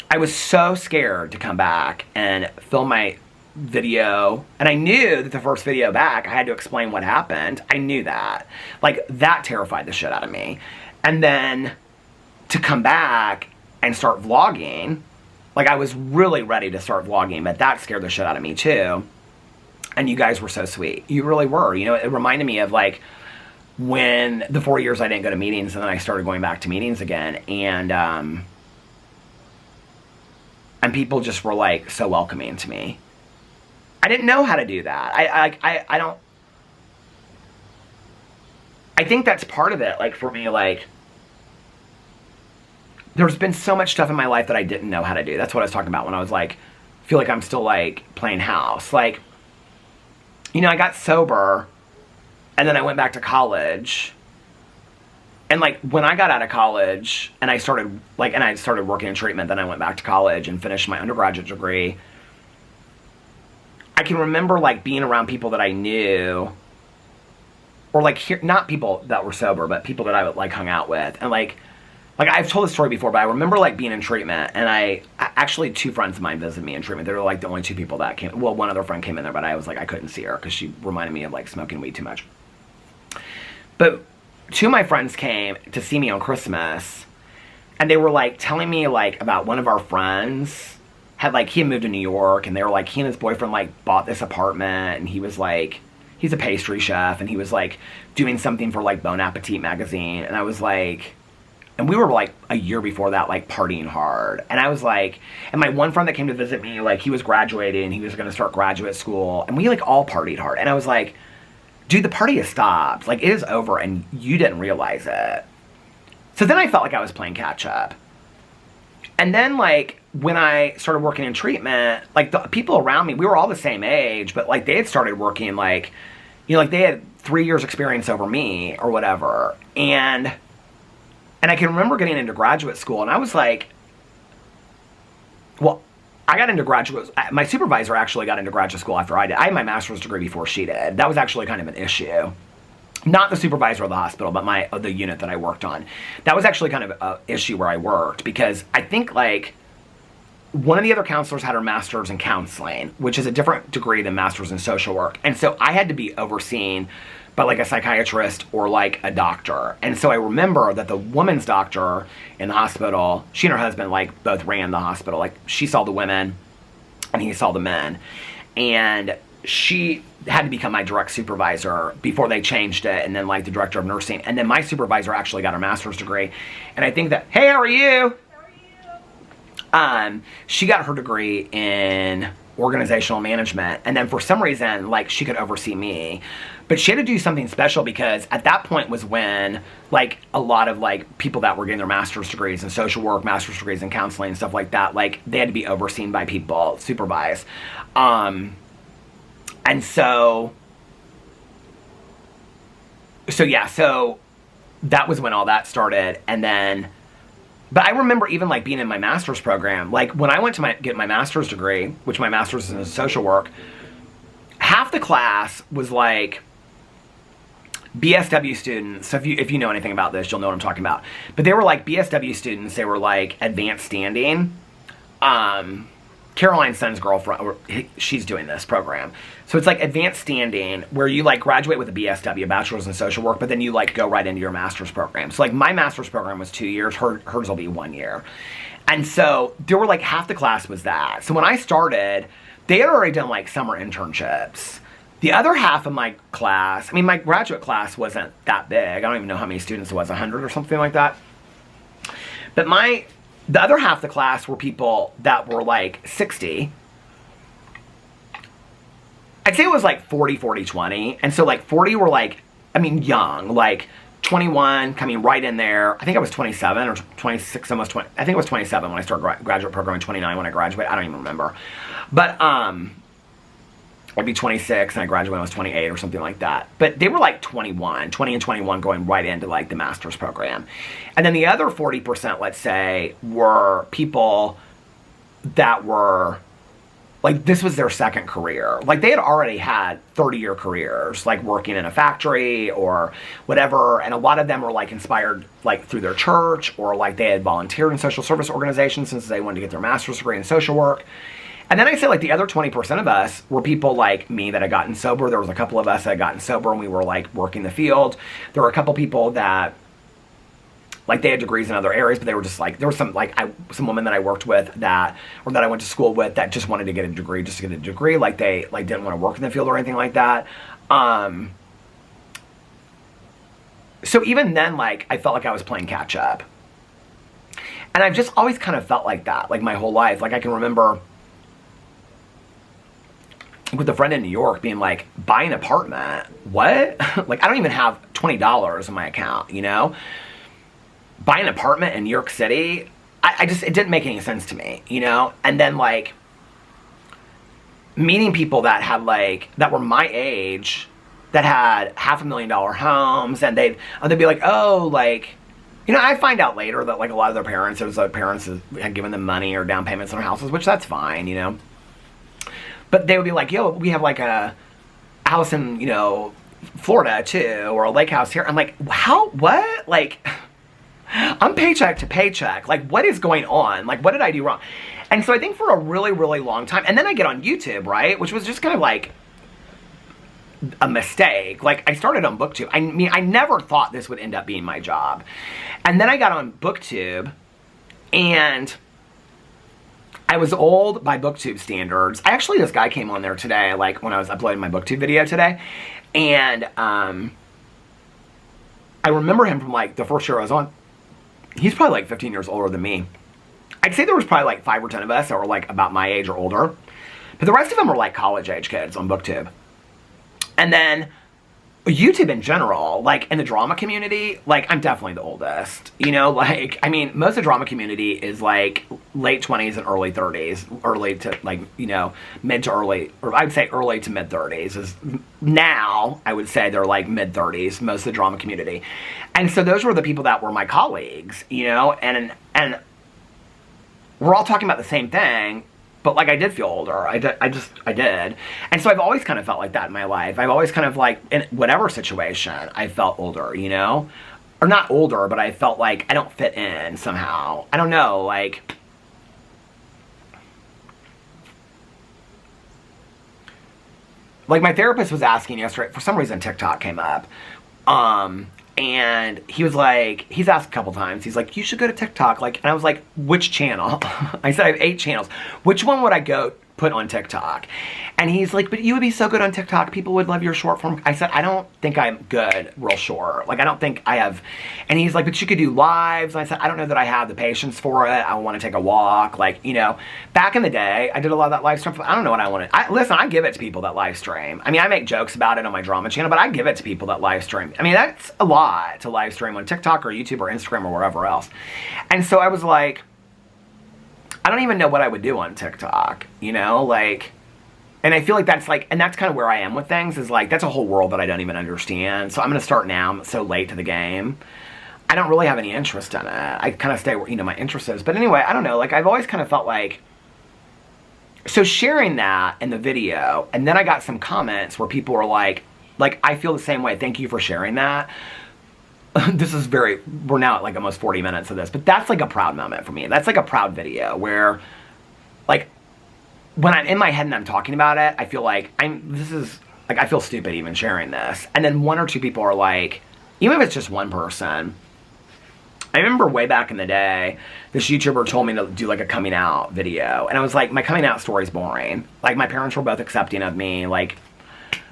I was so scared to come back and film my video, and I knew that the first video back I had to explain what happened. I knew that. Like, that terrified the shit out of me. And then to come back and start vlogging, like, I was really ready to start vlogging, but that scared the shit out of me too. And you guys were so sweet. You really were. You know, it reminded me of like when the 4 years I didn't go to meetings, and then I started going back to meetings again, and people just were like so welcoming to me. I didn't know how to do that. I don't, I think that's part of it. Like, for me, like, there's been so much stuff in my life that I didn't know how to do. That's what I was talking about when I was like, feel like I'm still like playing house. Like, you know, I got sober, and then I went back to college. And like, when I got out of college and I started working in treatment, then I went back to college and finished my undergraduate degree. I can remember like being around people that I knew, or like not people that were sober, but people that I like hung out with. And like I've told this story before, but I remember like being in treatment, and I actually, 2 friends of mine visited me in treatment. They were like the only 2 people that came. Well, one other friend came in there, but I was like, I couldn't see her because she reminded me of like smoking weed too much. But 2 of my friends came to see me on Christmas, and they were like telling me like about one of our friends had like, he had moved to New York, and they were like, he and his boyfriend like bought this apartment, and he was like, he's a pastry chef, and he was like doing something for like Bon Appetit magazine. And I was like, and we were like a year before that, like partying hard. And I was like, and my one friend that came to visit me, like he was graduating, he was going to start graduate school, and we like all partied hard. And I was like, dude, the party has stopped. Like, it is over, and you didn't realize it. So then I felt like I was playing catch up. And then like, when I started working in treatment, like the people around me, we were all the same age, but like they had started working like, you know, like they had 3 years experience over me or whatever. And I can remember getting into graduate school, and I was like, well, I got into graduate, my supervisor actually got into graduate school after I did. I had my master's degree before she did. That was actually kind of an issue. Not the supervisor of the hospital, but the unit that I worked on. That was actually kind of an issue where I worked, because I think like one of the other counselors had her master's in counseling, which is a different degree than master's in social work. And so I had to be overseen by like a psychiatrist or like a doctor. And so I remember that the woman's doctor in the hospital, she and her husband like both ran the hospital. Like, she saw the women and he saw the men. And she had to become my direct supervisor before they changed it, and then like the director of nursing. And then my supervisor actually got her master's degree. And I think that, hey, how are you? She got her degree in organizational management, and then for some reason, like, she could oversee me. But she had to do something special, because at that point was when like a lot of like people that were getting their master's degrees in social work, master's degrees in counseling and stuff like that, like they had to be overseen by people, supervised. And so yeah, so that was when all that started. And then, but I remember even like being in my master's program, like when I went to get my master's degree, which my master's is in social work, half the class was like BSW students. So if you know anything about this, you'll know what I'm talking about. But they were like BSW students. They were like advanced standing. Caroline's son's girlfriend, she's doing this program. So it's like advanced standing, where you like graduate with a BSW, Bachelor's in Social Work, but then you like go right into your master's program. So like my master's program was 2 years, hers will be 1 year. And so there were like half the class was that. So when I started, they had already done like summer internships. The other half of my class, I mean, my graduate class wasn't that big. I don't even know how many students it was, 100 or something like that. But the other half of the class were people that were like 60. I'd say it was like 40, 40, 20. And so like 40 were like, I mean, young, like 21 coming right in there. I think I was 27 or 26, almost 20. I think it was 27 when I started graduate program, and 29 when I graduated. I don't even remember. But I'd be 26 and I graduated when I was 28 or something like that. But they were like 20 and 21 going right into like the master's program. And then the other 40%, let's say, were people that were like, this was their second career. Like they had already had 30-year careers, like working in a factory or whatever. And a lot of them were like inspired like through their church, or like they had volunteered in social service organizations since they wanted to get their master's degree in social work. And then I say like the other 20% of us were people like me that had gotten sober. There was a couple of us that had gotten sober and we were like working the field. There were a couple people that like they had degrees in other areas, but they were just like, there was some like some women that I worked with that, or that I went to school with, that just wanted to get a degree just to get a degree. Like they like didn't want to work in the field or anything like that. So even then, like I felt like I was playing catch up. And I've just always kind of felt like that, like my whole life. Like I can remember with a friend in New York being like, buy an apartment. What? Like, I don't even have $20 in my account, you know? Buy an apartment in New York City? it didn't make any sense to me, you know? And then, like, meeting people that had, like, that were my age, that had $500,000 homes, and they'd be like, oh, like, you know, I find out later that, like, a lot of their parents, it was like parents had given them money or down payments on their houses, which that's fine, you know? But they would be like, yo, we have, like, a house in, you know, Florida, too, or a lake house here. I'm like, how, what? Like, I'm paycheck to paycheck. Like, what is going on? Like, what did I do wrong? And so I think for a really, really long time, and then I get on YouTube, right? Which was just kind of like a mistake. Like, I started on BookTube. I mean, I never thought this would end up being my job. And then I got on BookTube, and I was old by BookTube standards. Actually, this guy came on there today, like, when I was uploading my BookTube video today. And I remember him from, like, the first year I was on. He's probably, like, 15 years older than me. I'd say there was probably, like, 5 or 10 of us that were, like, about my age or older. But the rest of them were, like, college-age kids on BookTube. And then YouTube in general, like, in the drama community, like, I'm definitely the oldest. You know, like, I mean, most of the drama community is, like, late 20s and early 30s. Early to, like, you know, mid to early, or I'd say early to mid 30s. Is now, I would say they're, like, mid 30s, most of the drama community. And so those were the people that were my colleagues, you know, and we're all talking about the same thing. But, like, I did feel older. I did. And so I've always kind of felt like that in my life. I've always kind of, like, in whatever situation, I felt older, you know? Or not older, but I felt like I don't fit in somehow. I don't know, like... Like, my therapist was asking yesterday, for some reason TikTok came up. And he was like, he's asked a couple times, he's like, you should go to TikTok. Like, and I was like, which channel? I said, I have 8 channels. Which one would I go put on TikTok? And he's like, but you would be so good on TikTok. People would love your short form. I said, I don't think I'm good real short. Like, I don't think I have. And he's like, but you could do lives. And I said, I don't know that I have the patience for it. I want to take a walk. Like, you know, back in the day, I did a lot of that live stream. I don't know what I wanted. Listen, I give it to people that live stream. I mean, I make jokes about it on my drama channel, but I give it to people that live stream. I mean, that's a lot to live stream on TikTok or YouTube or Instagram or wherever else. And so I was like, I don't even know what I would do on TikTok, you know, like, and I feel like that's like, and that's kind of where I am with things, is like, that's a whole world that I don't even understand. So I'm going to start now. I'm so late to the game. I don't really have any interest in it. I kind of stay where, you know, my interest is. But anyway, I don't know, like, I've always kind of felt like, so sharing that in the video, and then I got some comments where people were like, I feel the same way. Thank you for sharing that. This is we're now at like almost 40 minutes of this, but that's like a proud moment for me. That's like a proud video where, like, when I'm in my head and I'm talking about it, I feel like I feel stupid even sharing this. And then one or two people are like, even if it's just one person. I remember way back in the day, this YouTuber told me to do like a coming out video. And I was like, my coming out story is boring. Like, my parents were both accepting of me, like,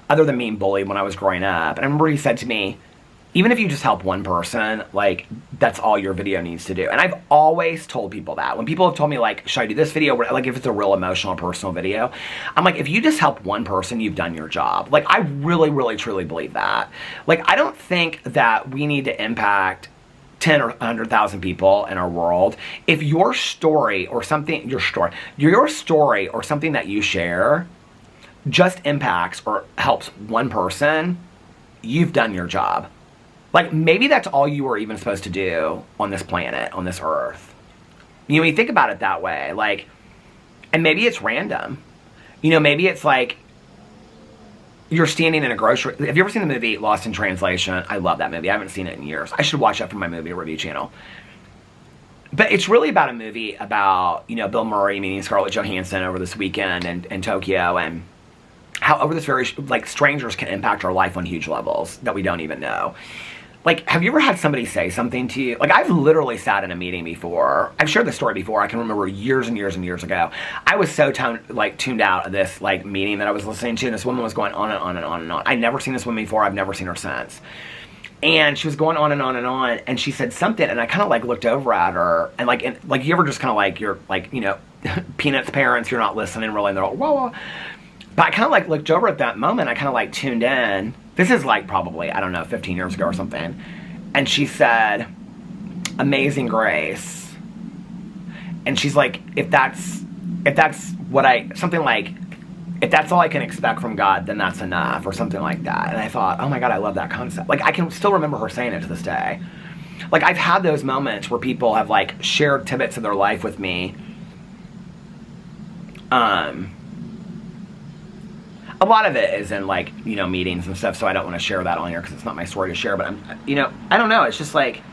other than being bullied when I was growing up. And I remember he said to me, even if you just help one person, like, that's all your video needs to do. And I've always told people that. When people have told me, like, should I do this video? Like, if it's a real emotional, personal video, I'm like, if you just help one person, you've done your job. Like, I really, really, truly believe that. Like, I don't think that we need to impact 10 or 100,000 people in our world. If your story or something, your story or something that you share just impacts or helps one person, you've done your job. Like, maybe that's all you were even supposed to do on this planet, on this earth. You know, when you think about it that way, like, and maybe it's random. You know, maybe it's like, you're standing in a grocery... Have you ever seen the movie Lost in Translation? I love that movie. I haven't seen it in years. I should watch that for my movie review channel. But it's really about a movie about, you know, Bill Murray meeting Scarlett Johansson over this weekend in Tokyo, and how over this very, like, strangers can impact our life on huge levels that we don't even know. Like, have you ever had somebody say something to you? Like, I've literally sat in a meeting before. I've shared this story before. I can remember years and years and years ago. I was so tuned out of this, like, meeting that I was listening to, and this woman was going on and on and on and on. I'd never seen this woman before. I've never seen her since. And she was going on and on and on, and she said something, and I kind of, like, looked over at her, and, like, you ever just kind of, like, you're, like, you know, Peanuts parents, you're not listening really, and they're all, whoa, whoa. But I kind of, like, looked over at that moment. I kind of, like, tuned in. This is, like, probably, I don't know, 15 years ago or something. And she said, Amazing Grace. And she's like, if that's what something like, if that's all I can expect from God, then that's enough, or something like that. And I thought, oh my God, I love that concept. Like, I can still remember her saying it to this day. Like, I've had those moments where people have, like, shared tidbits of their life with me. A lot of it is in, like, you know, meetings and stuff, so I don't want to share that on here because it's not my story to share, but you know, I don't know, it's just like,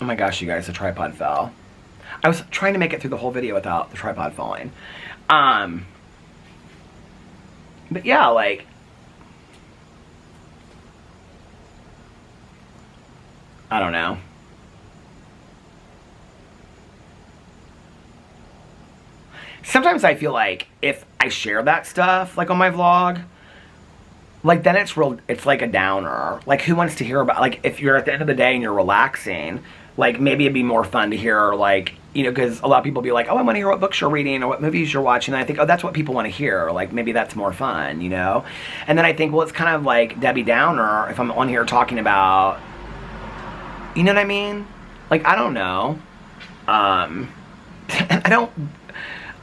oh my gosh, you guys, the tripod fell. I was trying to make it through the whole video without the tripod falling. But yeah, like, I don't know. Sometimes I feel like if I share that stuff, like, on my vlog, like, then it's like a downer. Like, who wants to hear about, like, if you're at the end of the day and you're relaxing, like, maybe it'd be more fun to hear, like, you know, because a lot of people be like, oh, I want to hear what books you're reading or what movies you're watching, and I think, oh, that's what people want to hear, like, maybe that's more fun, you know? And then I think, well, it's kind of like Debbie Downer if I'm on here talking about, you know what I mean? Like, I don't know.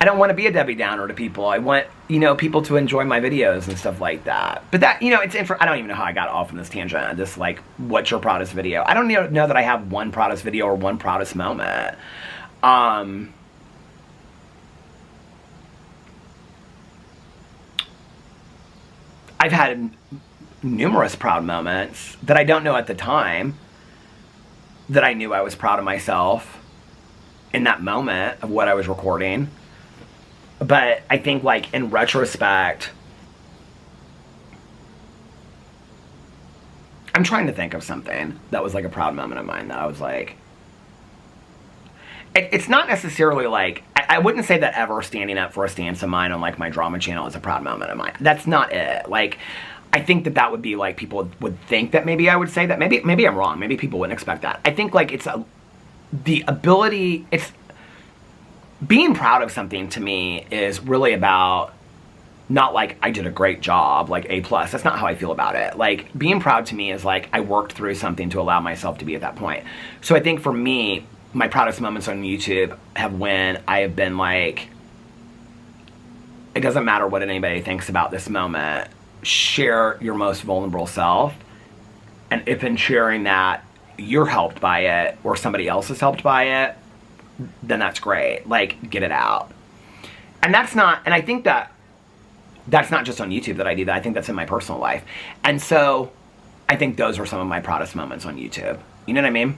I don't want to be a Debbie Downer to people. I want, you know, people to enjoy my videos and stuff like that. But that, you know, I don't even know how I got off on this tangent, this, like, what's your proudest video? I don't know that I have one proudest video or one proudest moment. I've had numerous proud moments that I don't know at the time that I knew I was proud of myself in that moment of what I was recording. But I think, like, in retrospect, I'm trying to think of something that was, like, a proud moment of mine that I was, like... It's not necessarily, like... I wouldn't say that ever standing up for a stance of mine on, like, my drama channel is a proud moment of mine. That's not it. Like, I think that would be, like, people would think that maybe I would say that. Maybe I'm wrong. Maybe people wouldn't expect that. I think, like, the ability... Being proud of something to me is really about not like I did a great job, like A+. That's not how I feel about it. Like, being proud to me is like I worked through something to allow myself to be at that point. So I think for me, my proudest moments on YouTube have when I have been like, it doesn't matter what anybody thinks about this moment, share your most vulnerable self. And if in sharing that, you're helped by it or somebody else is helped by it, then that's great. Like, get it out. And that's not, and I think that's not just on YouTube that I do that. I think that's in my personal life. And so I think those are some of my proudest moments on YouTube. You know what I mean?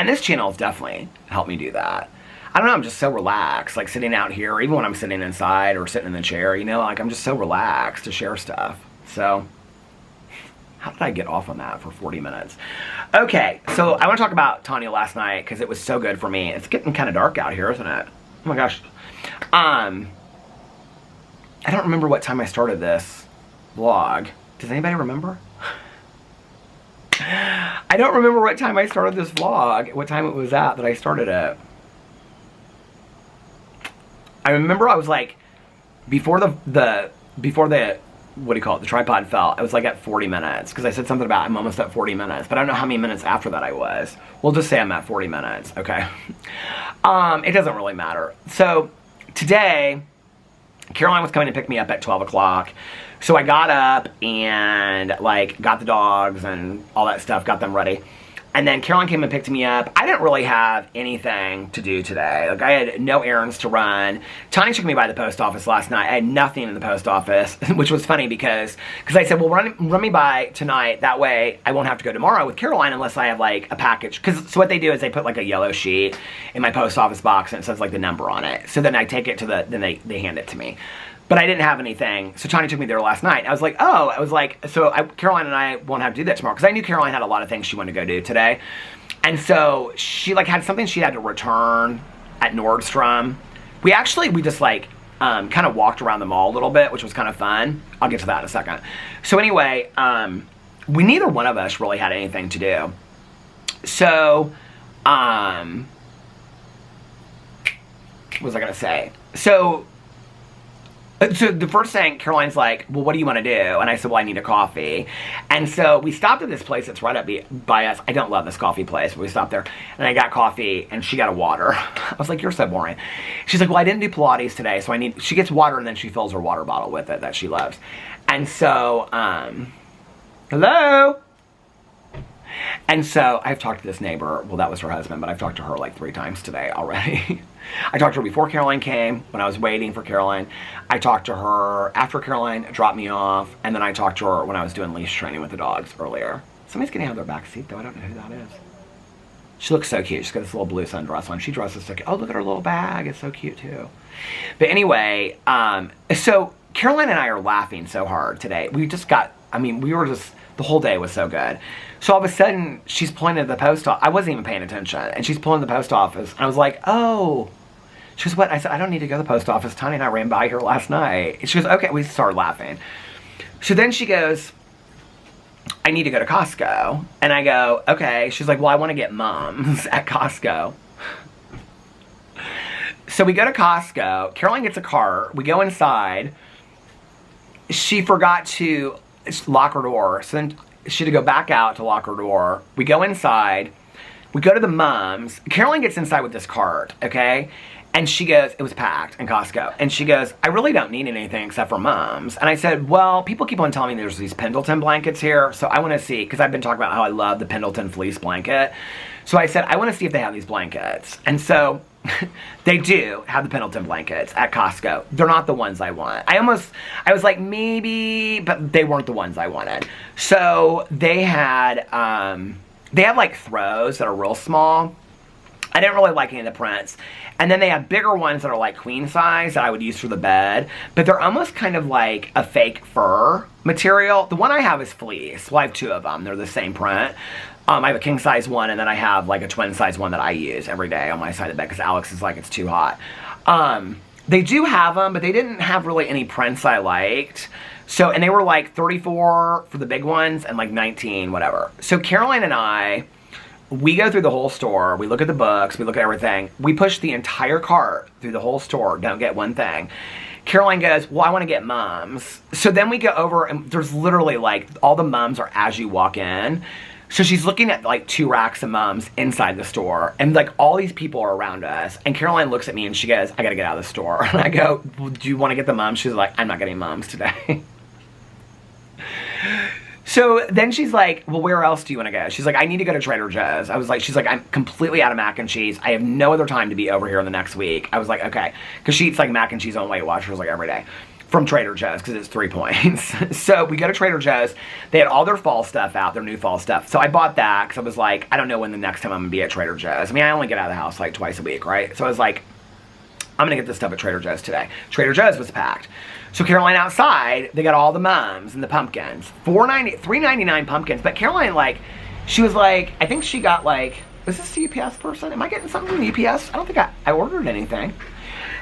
And this channel has definitely helped me do that. I don't know, I'm just so relaxed, like sitting out here, even when I'm sitting inside or sitting in the chair, you know, like I'm just so relaxed to share stuff. So, how did I get off on that for 40 minutes? Okay, so I want to talk about Tanya last night because it was so good for me. It's getting kind of dark out here, isn't it? Oh my gosh. I don't remember what time I started this vlog. Does anybody remember? I don't remember what time I started this vlog, what time it was at that I started it. I remember I was like, before the what do you call it, the tripod fell, I was like at 40 minutes, because I said something about I'm almost at 40 minutes, but I don't know how many minutes after that I was. We'll just say I'm at 40 minutes, okay? It doesn't really matter. So, today, Caroline was coming to pick me up at 12 o'clock, so I got up and, like, got the dogs and all that stuff, got them ready. And then Caroline came and picked me up. I didn't really have anything to do today. Like, I had no errands to run. Tanya took me by the post office last night. I had nothing in the post office, which was funny because I said, well, run me by tonight. That way, I won't have to go tomorrow with Caroline unless I have, like, a package. So what they do is they put, like, a yellow sheet in my post office box and it says, like, the number on it. So then I take it to then they hand it to me. But I didn't have anything, so Tanya took me there last night. I was like, Caroline and I won't have to do that tomorrow, because I knew Caroline had a lot of things she wanted to go do today. And so she, like, had something she had to return at Nordstrom. We just, like, kind of walked around the mall a little bit, which was kind of fun. I'll get to that in a second. So anyway, neither one of us really had anything to do. So, what was I going to say? So the first thing, Caroline's like, well, what do you want to do? And I said, well, I need a coffee. And so we stopped at this place that's right up by us. I don't love this coffee place, but we stopped there. And I got coffee, and she got a water. I was like, you're so boring. She's like, well, I didn't do Pilates today, so she gets water, and then she fills her water bottle with it that she loves. And so, hello? And so I've talked to this neighbor. Well, that was her husband, but I've talked to her like 3 times today already. I talked to her before Caroline came, when I was waiting for Caroline. I talked to her after Caroline dropped me off, and then I talked to her when I was doing leash training with the dogs earlier. Somebody's getting out of their back seat, though. I don't know who that is. She looks so cute. She's got this little blue sundress on. She dresses so cute. Oh, look at her little bag. It's so cute, too. But anyway, so Caroline and I are laughing so hard today. We were just, the whole day was so good. So all of a sudden, she's pulling into the post office. I wasn't even paying attention. And she's pulling to the post office. And I was like, oh. She goes, what? I said, I don't need to go to the post office. Tanya and I ran by here last night. And she goes, okay. We started laughing. So then she goes, I need to go to Costco. And I go, okay. She's like, well, I want to get Mums at Costco. So we go to Costco. Caroline gets a cart. We go inside. She forgot to lock her door. So then she had to go back out to lock her door. We go inside. We go to the Mums. Caroline gets inside with this cart, okay? And she goes, it was packed in Costco. And she goes, I really don't need anything except for Mums. And I said, well, people keep on telling me there's these Pendleton blankets here. So I want to see, because I've been talking about how I love the Pendleton fleece blanket. So I said, I want to see if they have these blankets. And so they do have the Pendleton blankets at Costco. They're not the ones I want. I was like, maybe, but they weren't the ones I wanted. So they had like throws that are real small. I didn't really like any of the prints. And then they have bigger ones that are like queen size that I would use for the bed. But they're almost kind of like a fake fur material. The one I have is fleece. Well, I have 2 of them. They're the same print. I have a king size one, and then I have like a twin size one that I use every day on my side of the bed because Alex is like, it's too hot. They do have them, but they didn't have really any prints I liked. So, and they were like $34 for the big ones and like $19, whatever. So Caroline and I, we go through the whole store. We look at the books. We look at everything. We push the entire cart through the whole store. Don't get one thing. Caroline goes, well, I want to get Mums. So then we go over, and there's literally like, all the Mums are as you walk in. So she's looking at like 2 racks of Mums inside the store. And like all these people are around us. And Caroline looks at me and she goes, I got to get out of the store. And I go, well, do you want to get the Mums? She's like, I'm not getting Mums today. So then she's like, well, where else do you want to go? She's like, I need to go to Trader Joe's. She's like, I'm completely out of mac and cheese. I have no other time to be over here in the next week. I was like, okay. Because she eats like mac and cheese on Weight Watchers like every day. from Trader Joe's because it's 3 points. So we go to Trader Joe's. They had all their fall stuff out, their new fall stuff. So I bought that because I was like, I don't know when the next time I'm going to be at Trader Joe's. I mean, I only get out of the house like twice a week, right? So I was like, I'm going to get this stuff at Trader Joe's today. Trader Joe's was packed. So Caroline outside, they got all the mums and the pumpkins. $3.99 pumpkins. But Caroline, like, she was like, I think she got like, is this a UPS person? Am I getting something from UPS? I don't think I ordered anything.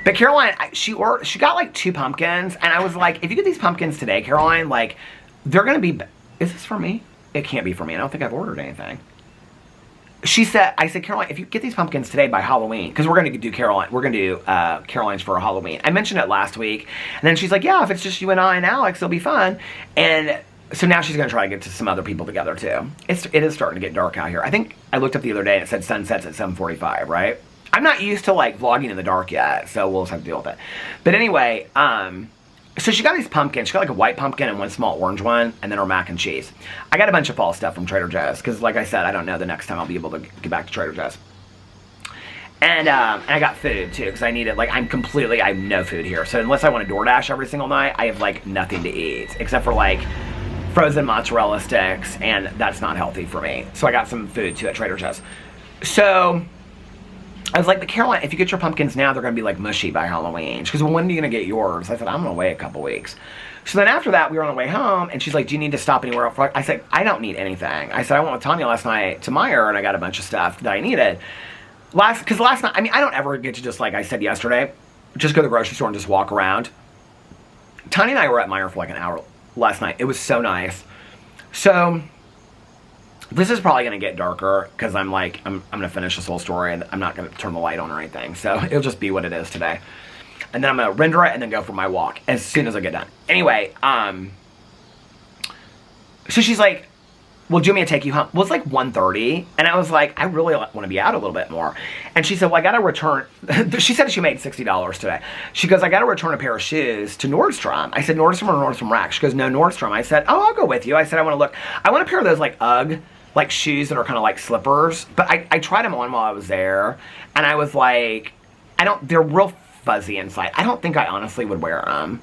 But Caroline, she got like 2 pumpkins, and I was like, if you get these pumpkins today, Caroline, like, they're gonna be, is this for me? It can't be for me. I don't think I've ordered anything. I said, Caroline, if you get these pumpkins today by Halloween, because we're gonna do Caroline's for Halloween. I mentioned it last week, and then she's like, yeah, if it's just you and I and Alex, it'll be fun. And so now she's gonna try to get to some other people together too. It is starting to get dark out here. I think I looked up the other day and it said sunsets at 7:45, right? I'm not used to like vlogging in the dark yet, so we'll just have to deal with it. But anyway, so she got these pumpkins. She got like a white pumpkin and one small orange one, and then her mac and cheese. I got a bunch of fall stuff from Trader Joe's, because like I said, I don't know the next time I'll be able to get back to Trader Joe's. And I got food too, because I needed, like, I have no food here. So unless I want to DoorDash every single night, I have like nothing to eat, except for like frozen mozzarella sticks, and that's not healthy for me. So I got some food too at Trader Joe's. So I was like, but Caroline, if you get your pumpkins now, they're going to be like mushy by Halloween. She goes, well, when are you going to get yours? I said, I'm going to wait a couple weeks. So then after that, we were on the way home, and she's like, do you need to stop anywhere else? I said, I don't need anything. I said, I went with Tanya last night to Meijer, and I got a bunch of stuff that I needed. Because last night, I mean, I don't ever get to just, like I said yesterday, just go to the grocery store and just walk around. Tanya and I were at Meijer for like an hour last night. It was so nice. So this is probably going to get darker because I'm going to finish this whole story and I'm not going to turn the light on or anything. So it'll just be what it is today. And then I'm going to render it and then go for my walk as soon as I get done. Anyway, so she's like, well, do you want me to take you home? Well, it's like 1:30. And I was like, I really want to be out a little bit more. And she said, well, I got to return. She said she made $60 today. She goes, I got to return a pair of shoes to Nordstrom. I said, Nordstrom or Nordstrom Rack? She goes, no, Nordstrom. I said, oh, I'll go with you. I said, I want a pair of those like UGG, like shoes that are kind of like slippers. But I tried them on while I was there. And I was like, they're real fuzzy inside. I don't think I honestly would wear them.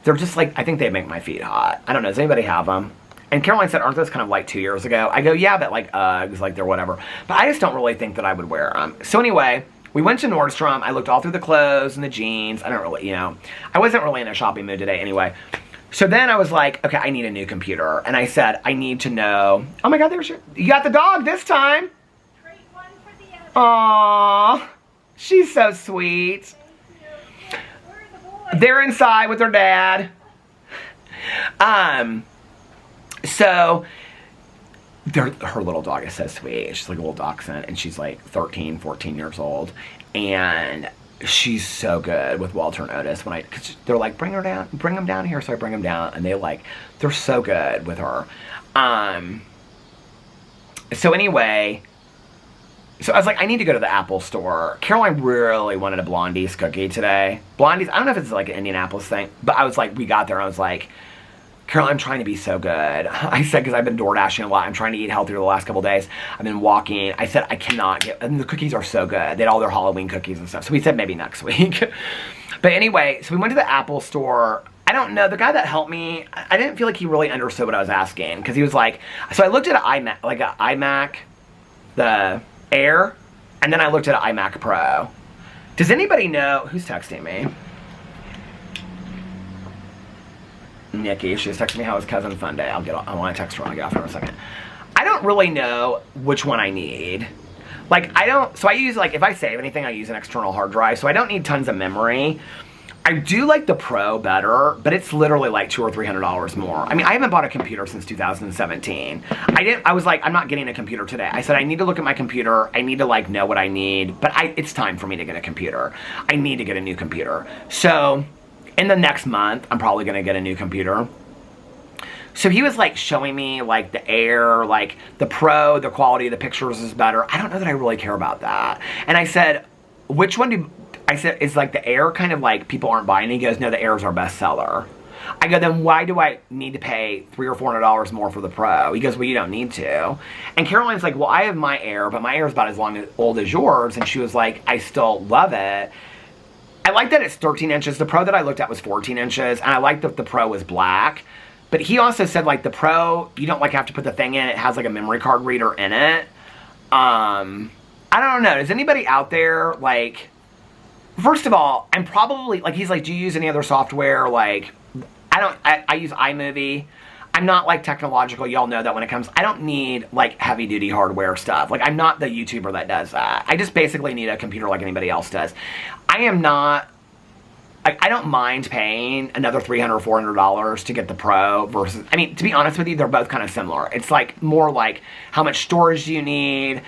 They're just like, I think they make my feet hot. I don't know. Does anybody have them? And Caroline said, aren't those kind of like 2 years ago? I go, yeah, but like Uggs, like they're whatever. But I just don't really think that I would wear them. So anyway, we went to Nordstrom. I looked all through the clothes and the jeans. I don't really, I wasn't really in a shopping mood today anyway. So then I was like, okay, I need a new computer. And I said, I need to know. Oh my God, you got the dog this time. Trade one for the other. Aww, she's so sweet. Where are the boys? They're inside with their dad. So her little dog is so sweet. She's like a little dachshund, and she's like 13, 14 years old, and she's so good with Walter and Otis. Cause they're like, bring them down here. So I bring them down, and they're so good with her. So anyway, so I was like, I need to go to the Apple store. Caroline really wanted a Blondie's cookie today. Blondie's, I don't know if it's like an Indianapolis thing, but I was like, we got there, and I was like, Carol, I'm trying to be so good. I said, because I've been door dashing a lot. I'm trying to eat healthier the last couple days. I've been walking. I said, I cannot get, and the cookies are so good. They had all their Halloween cookies and stuff. So we said maybe next week. But anyway, so we went to the Apple store. I don't know, the guy that helped me, I didn't feel like he really understood what I was asking. Because he was like, so I looked at an iMac, the Air, and then I looked at an iMac Pro. Does anybody know, who's texting me? Nikki, she was texting me how it was cousin fun day. I want to text her when I get off in a second. I don't really know which one I need. Like, so I use, like, if I save anything, I use an external hard drive, so I don't need tons of memory. I do like the Pro better, but it's literally like $200 or $300 more. I mean, I haven't bought a computer since 2017. I was like, I'm not getting a computer today. I said, I need to look at my computer. I need to, like, know what I need, but it's time for me to get a computer. I need to get a new computer. So in the next month, I'm probably going to get a new computer. So he was like showing me like the Air, like the Pro, the quality of the pictures is better. I don't know that I really care about that. And I said, which one I said, is like the Air kind of like people aren't buying? And he goes, no, the Air is our best seller. I go, then why do I need to pay $300 or $400 more for the Pro? He goes, well, you don't need to. And Caroline's like, well, I have my Air, but my Air is about as old as yours. And she was like, I still love it. I like that it's 13 inches. The Pro that I looked at was 14 inches, and I like that the Pro was black. But he also said, like, the Pro, you don't, like, have to put the thing in. It has, like, a memory card reader in it. I don't know. Does anybody out there, like... First of all, I'm probably... Like, he's like, do you use any other software? Like, I use iMovie. I'm not, like, technological. Y'all know that when it comes... I don't need, like, heavy-duty hardware stuff. Like, I'm not the YouTuber that does that. I just basically need a computer like anybody else does. I am not... Like, I don't mind paying another $300 or $400 to get the Pro versus... I mean, to be honest with you, they're both kind of similar. It's, like, more like, how much storage do you need?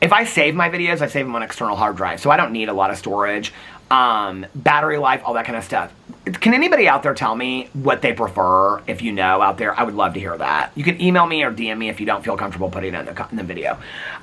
If I save my videos, I save them on external hard drive, so I don't need a lot of storage. Battery life, all that kind of stuff. Can anybody out there tell me what they prefer? If you know out there, I would love to hear that. You can email me or DM me if you don't feel comfortable putting it in the video.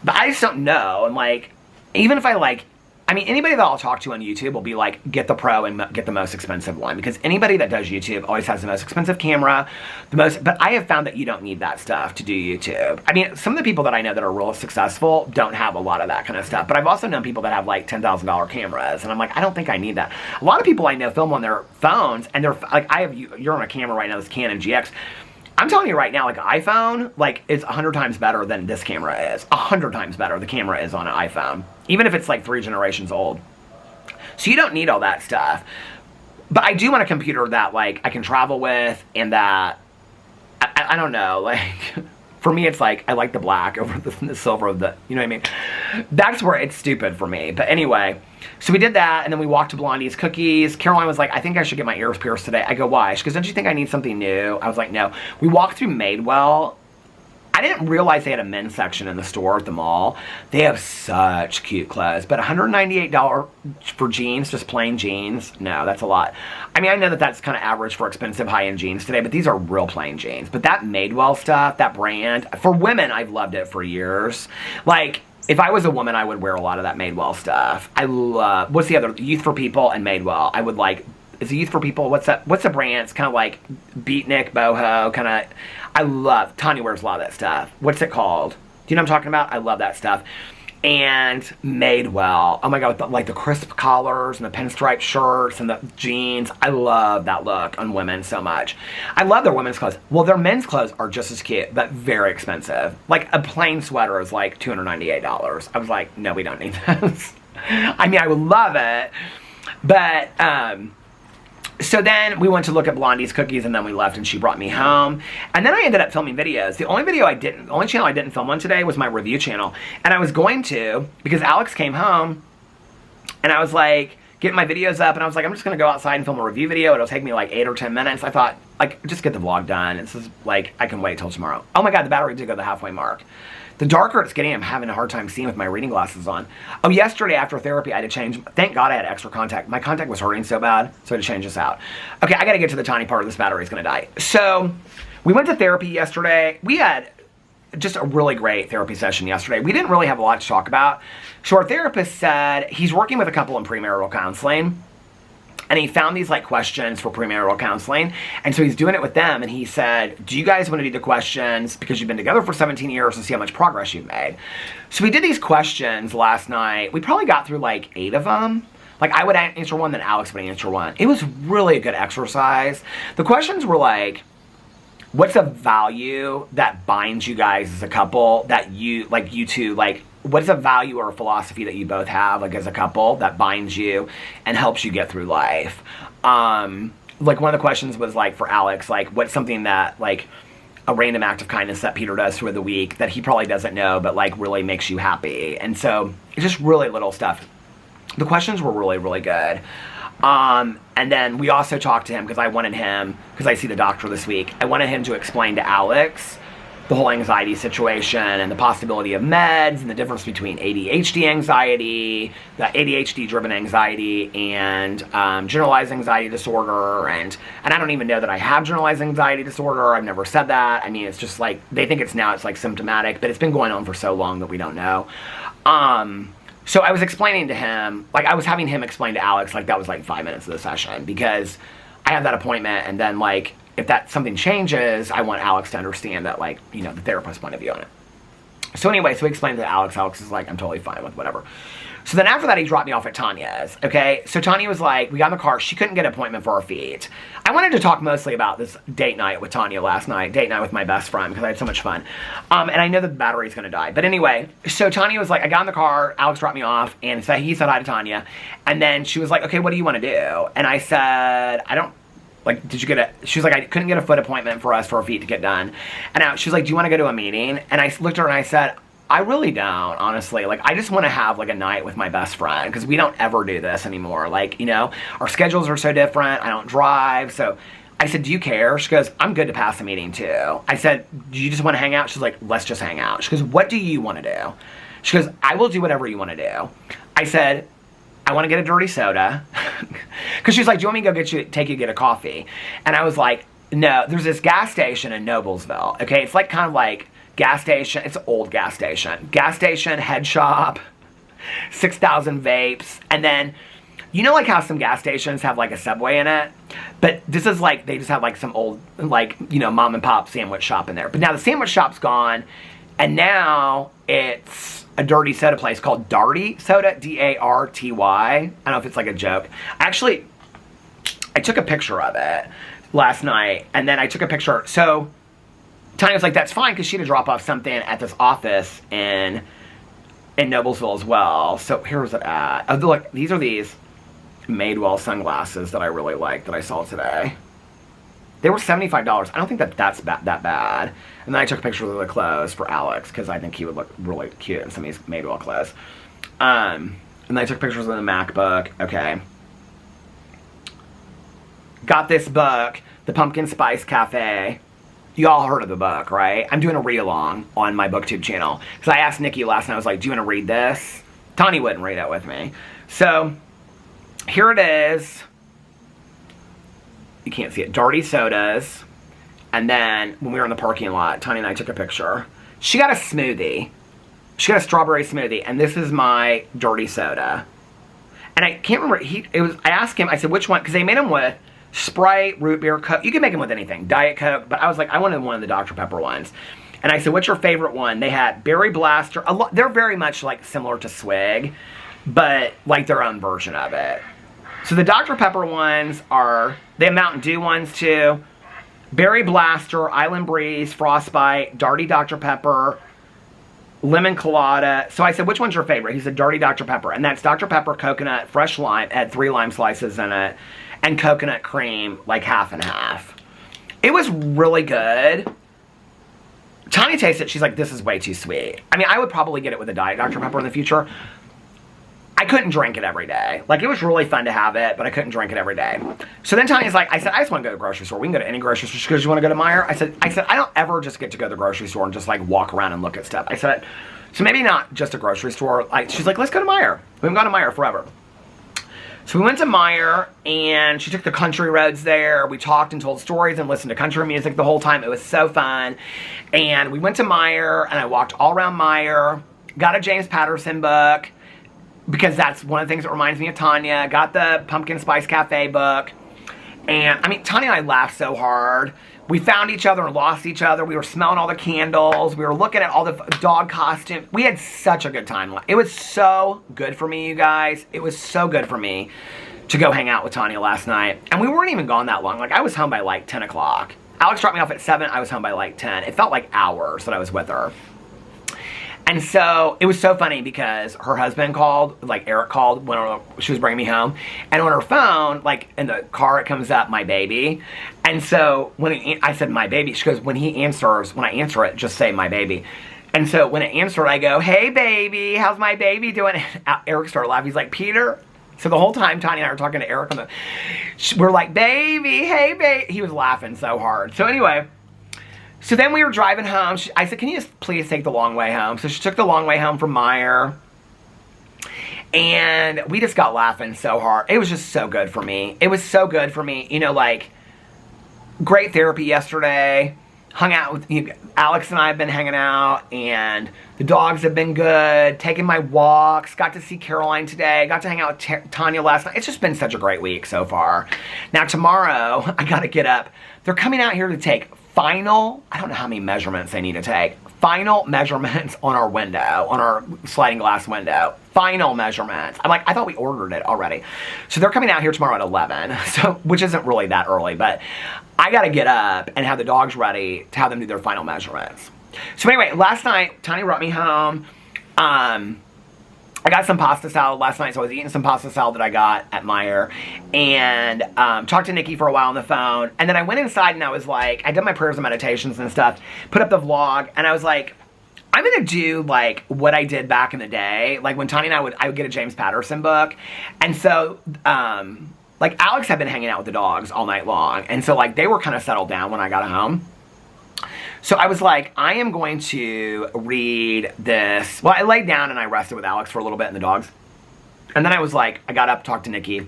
But I just don't know, and, like, even if I, like... I mean, anybody that I'll talk to on YouTube will be like, get the Pro and get the most expensive one. Because anybody that does YouTube always has the most expensive camera, but I have found that you don't need that stuff to do YouTube. I mean, some of the people that I know that are real successful don't have a lot of that kind of stuff. But I've also known people that have like $10,000 cameras. And I'm like, I don't think I need that. A lot of people I know film on their phones, and they're like, you're on a camera right now, this Canon GX. I'm telling you right now, like, iPhone, like, is 100 times better than this camera is. 100 times better the camera is on an iPhone. Even if it's, like, 3 generations old. So you don't need all that stuff. But I do want a computer that, like, I can travel with, and that, I don't know, like... For me, it's like, I like the black over the silver of the, you know what I mean? That's where it's stupid for me. But anyway, so we did that, and then we walked to Blondie's Cookies. Caroline was like, I think I should get my ears pierced today. I go, why? She goes, don't you think I need something new? I was like, no. We walked through Madewell. I didn't realize they had a men's section in the store at the mall. They have such cute clothes. But $198 for jeans, just plain jeans? No, that's a lot. I mean, I know that that's kind of average for expensive high-end jeans today, but these are real plain jeans. But that Madewell stuff, that brand, for women, I've loved it for years. Like, if I was a woman, I would wear a lot of that Madewell stuff. I love, what's the other? Youth for People and Madewell. I would like, is it Youth for People? What's that? What's the brand? It's kind of like Beatnik, Boho, kind of. I love, Tanya wears a lot of that stuff. What's it called? Do you know what I'm talking about? I love that stuff. And Madewell. Oh my God, with like the crisp collars and the pinstripe shirts and the jeans. I love that look on women so much. I love their women's clothes. Well, their men's clothes are just as cute, but very expensive. Like a plain sweater is like $298. I was like, no, we don't need this. I mean, I would love it, but, so then we went to look at Blondie's Cookies, and then we left, and she brought me home. And then I ended up filming videos. The only channel I didn't film on today was my review channel. And I was going to, because Alex came home, and I was like, getting my videos up, and I was like, I'm just going to go outside and film a review video. It'll take me like 8 or 10 minutes. I thought, like, just get the vlog done. It's just like, I can wait till tomorrow. Oh my God, the battery did go the halfway mark. The darker it's getting, I'm having a hard time seeing with my reading glasses on. Oh, yesterday after therapy, I had to change. Thank God I had extra contact. My contact was hurting so bad, so I had to change this out. Okay, I got to get to the tiny part of this battery is going to die. So, we went to therapy yesterday. We had just a really great therapy session yesterday. We didn't really have a lot to talk about. So, our therapist said he's working with a couple in premarital counseling. And he found these, like, questions for premarital counseling. And so he's doing it with them. And he said, do you guys want to do the questions because you've been together for 17 years and see how much progress you've made? So we did these questions last night. We probably got through, like, 8 of them. Like, I would answer one, then Alex would answer one. It was really a good exercise. The questions were, like, what's a value that binds you guys as a couple that you, like, you two, like, what's a value or a philosophy that you both have, like, as a couple that binds you and helps you get through life? Like, one of the questions was, like, for Alex, like, what's something that, like, a random act of kindness that Peter does through the week that he probably doesn't know, but, like, really makes you happy? And so, it's just really little stuff. The questions were really, really good. And then we also talked to him because I wanted him, because I see the doctor this week, I wanted him to explain to Alex the whole anxiety situation and the possibility of meds and the difference between ADHD anxiety, the ADHD-driven anxiety, and generalized anxiety disorder. And I don't even know that I have generalized anxiety disorder. I've never said that. I mean, it's just like, they think it's like symptomatic, but it's been going on for so long that we don't know. So I was explaining to him, like, I was having him explain to Alex, like, that was like 5 minutes of the session, because I had that appointment, and then, like, if that something changes, I want Alex to understand that, like, you know, the therapist's point of view on it. So anyway, so we explained to Alex. Alex is like, I'm totally fine with whatever. So then after that, he dropped me off at Tanya's, okay? So Tanya was like, we got in the car. She couldn't get an appointment for her feet. I wanted to talk mostly about this date night with Tanya last night, date night with my best friend, because I had so much fun. And I know the battery's going to die. But anyway, so Tanya was like, I got in the car. Alex dropped me off, and so he said hi to Tanya. And then she was like, okay, what do you want to do? And I said, I don't, like, did you get a, she was like, I couldn't get a foot appointment for us for our feet to get done. And she was like, do you want to go to a meeting? And I looked at her and I said, I really don't, honestly. Like, I just want to have, like, a night with my best friend, because we don't ever do this anymore. Like, you know, our schedules are so different. I don't drive. So I said, do you care? She goes, I'm good to pass the meeting, too. I said, do you just want to hang out? She's like, let's just hang out. She goes, what do you want to do? She goes, I will do whatever you want to do. I said, I want to get a dirty soda. Because she's like, do you want me to go take you to get a coffee? And I was like, no, there's this gas station in Noblesville. Okay, it's like kind of like gas station. It's an old gas station. Gas station, head shop, 6,000 vapes. And then, you know like how some gas stations have like a Subway in it? But this is like, they just have like some old, like, you know, mom and pop sandwich shop in there. But now the sandwich shop's gone. And now it's a dirty soda place called Darty Soda, D-A-R-T-Y. I don't know if it's like a joke. Actually, I took a picture of it last night, and then I took a picture. So Tanya was like, that's fine, because she had to drop off something at this office in Noblesville as well. So here was it at. Oh, look, these are these Madewell sunglasses that I really like that I saw today. They were $75. I don't think that's that bad. And then I took pictures of the clothes for Alex, because I think he would look really cute in some of these Madewell clothes. And then I took pictures of the MacBook. Okay. Got this book, The Pumpkin Spice Cafe. You all heard of the book, right? I'm doing a read-along on my BookTube channel. Because I asked Nikki last night, I was like, do you want to read this? Tanya wouldn't read it with me. So, here it is. You can't see it. Dirty sodas. And then, when we were in the parking lot, Tanya and I took a picture. She got a smoothie. She got a strawberry smoothie. And this is my dirty soda. And I can't remember. I asked him, I said, which one? Because they made them with Sprite, root beer, Coke. You can make them with anything. Diet Coke. But I was like, I wanted one of the Dr. Pepper ones. And I said, what's your favorite one? They had Berry Blaster. They're very much like similar to Swig, but like their own version of it. So the Dr. Pepper ones are, they have Mountain Dew ones too. Berry Blaster, Island Breeze, Frostbite, Darty Dr. Pepper, Lemon Colada. So I said, which one's your favorite? He said, Dirty Dr. Pepper. And that's Dr. Pepper, coconut, fresh lime, had 3 lime slices in it, and coconut cream, like half and half. It was really good. Tanya tasted it. She's like, this is way too sweet. I mean, I would probably get it with a Diet Dr. Pepper in the future. I couldn't drink it every day. Like, it was really fun to have it, but I couldn't drink it every day. So then Tanya's like, I said, I just want to go to the grocery store. We can go to any grocery store. She goes, you want to go to Meijer? I said, I don't ever just get to go to the grocery store and just, like, walk around and look at stuff. I said, so maybe not just a grocery store. She's like, let's go to Meijer. We haven't gone to Meijer forever. So we went to Meijer, and she took the country roads there. We talked and told stories and listened to country music the whole time. It was so fun. And we went to Meijer, and I walked all around Meijer, got a James Patterson book, because that's one of the things that reminds me of Tanya. Got the Pumpkin Spice Cafe book. And, I mean, Tanya and I laughed so hard. We found each other and lost each other. We were smelling all the candles. We were looking at all the dog costumes. We had such a good time. It was so good for me, you guys. It was so good for me to go hang out with Tanya last night. And we weren't even gone that long. Like, I was home by, like, 10 o'clock. Alex dropped me off at 7. I was home by, like, 10. It felt like hours that I was with her. And so, it was so funny because her husband called, like Eric called when she was bringing me home. And on her phone, like in the car, it comes up, my baby. And so, when I said, my baby, she goes, when I answer it, just say my baby. And so, when it answered, I go, hey baby, how's my baby doing? And Eric started laughing. He's like, Peter? So the whole time, Tanya and I were talking to Eric, we're like, baby, hey baby. He was laughing so hard. So anyway, so then we were driving home. I said, can you just please take the long way home? So she took the long way home from Meijer. And we just got laughing so hard. It was just so good for me. It was so good for me. You know, like, great therapy yesterday. Hung out with you. Alex and I have been hanging out. And the dogs have been good. Taking my walks. Got to see Caroline today. Got to hang out with Tanya last night. It's just been such a great week so far. Now tomorrow, I got to get up. They're coming out here to take final, I don't know how many measurements they need to take. Final measurements on our window, on our sliding glass window. Final measurements. I'm like, I thought we ordered it already. So they're coming out here tomorrow at 11, so which isn't really that early, but I got to get up and have the dogs ready to have them do their final measurements. So anyway, last night, Tiny brought me home. I got some pasta salad last night, so I was eating some pasta salad that I got at Meijer, and talked to Nikki for a while on the phone, and then I went inside and I was like, I did my prayers and meditations and stuff, put up the vlog, and I was like, I'm gonna do like what I did back in the day, like when Tanya and I would get a James Patterson book, and so like Alex had been hanging out with the dogs all night long, and so like they were kind of settled down when I got home. So I was like, I am going to read this. Well, I laid down and I rested with Alex for a little bit and the dogs. And then I was like, I got up, talked to Nikki.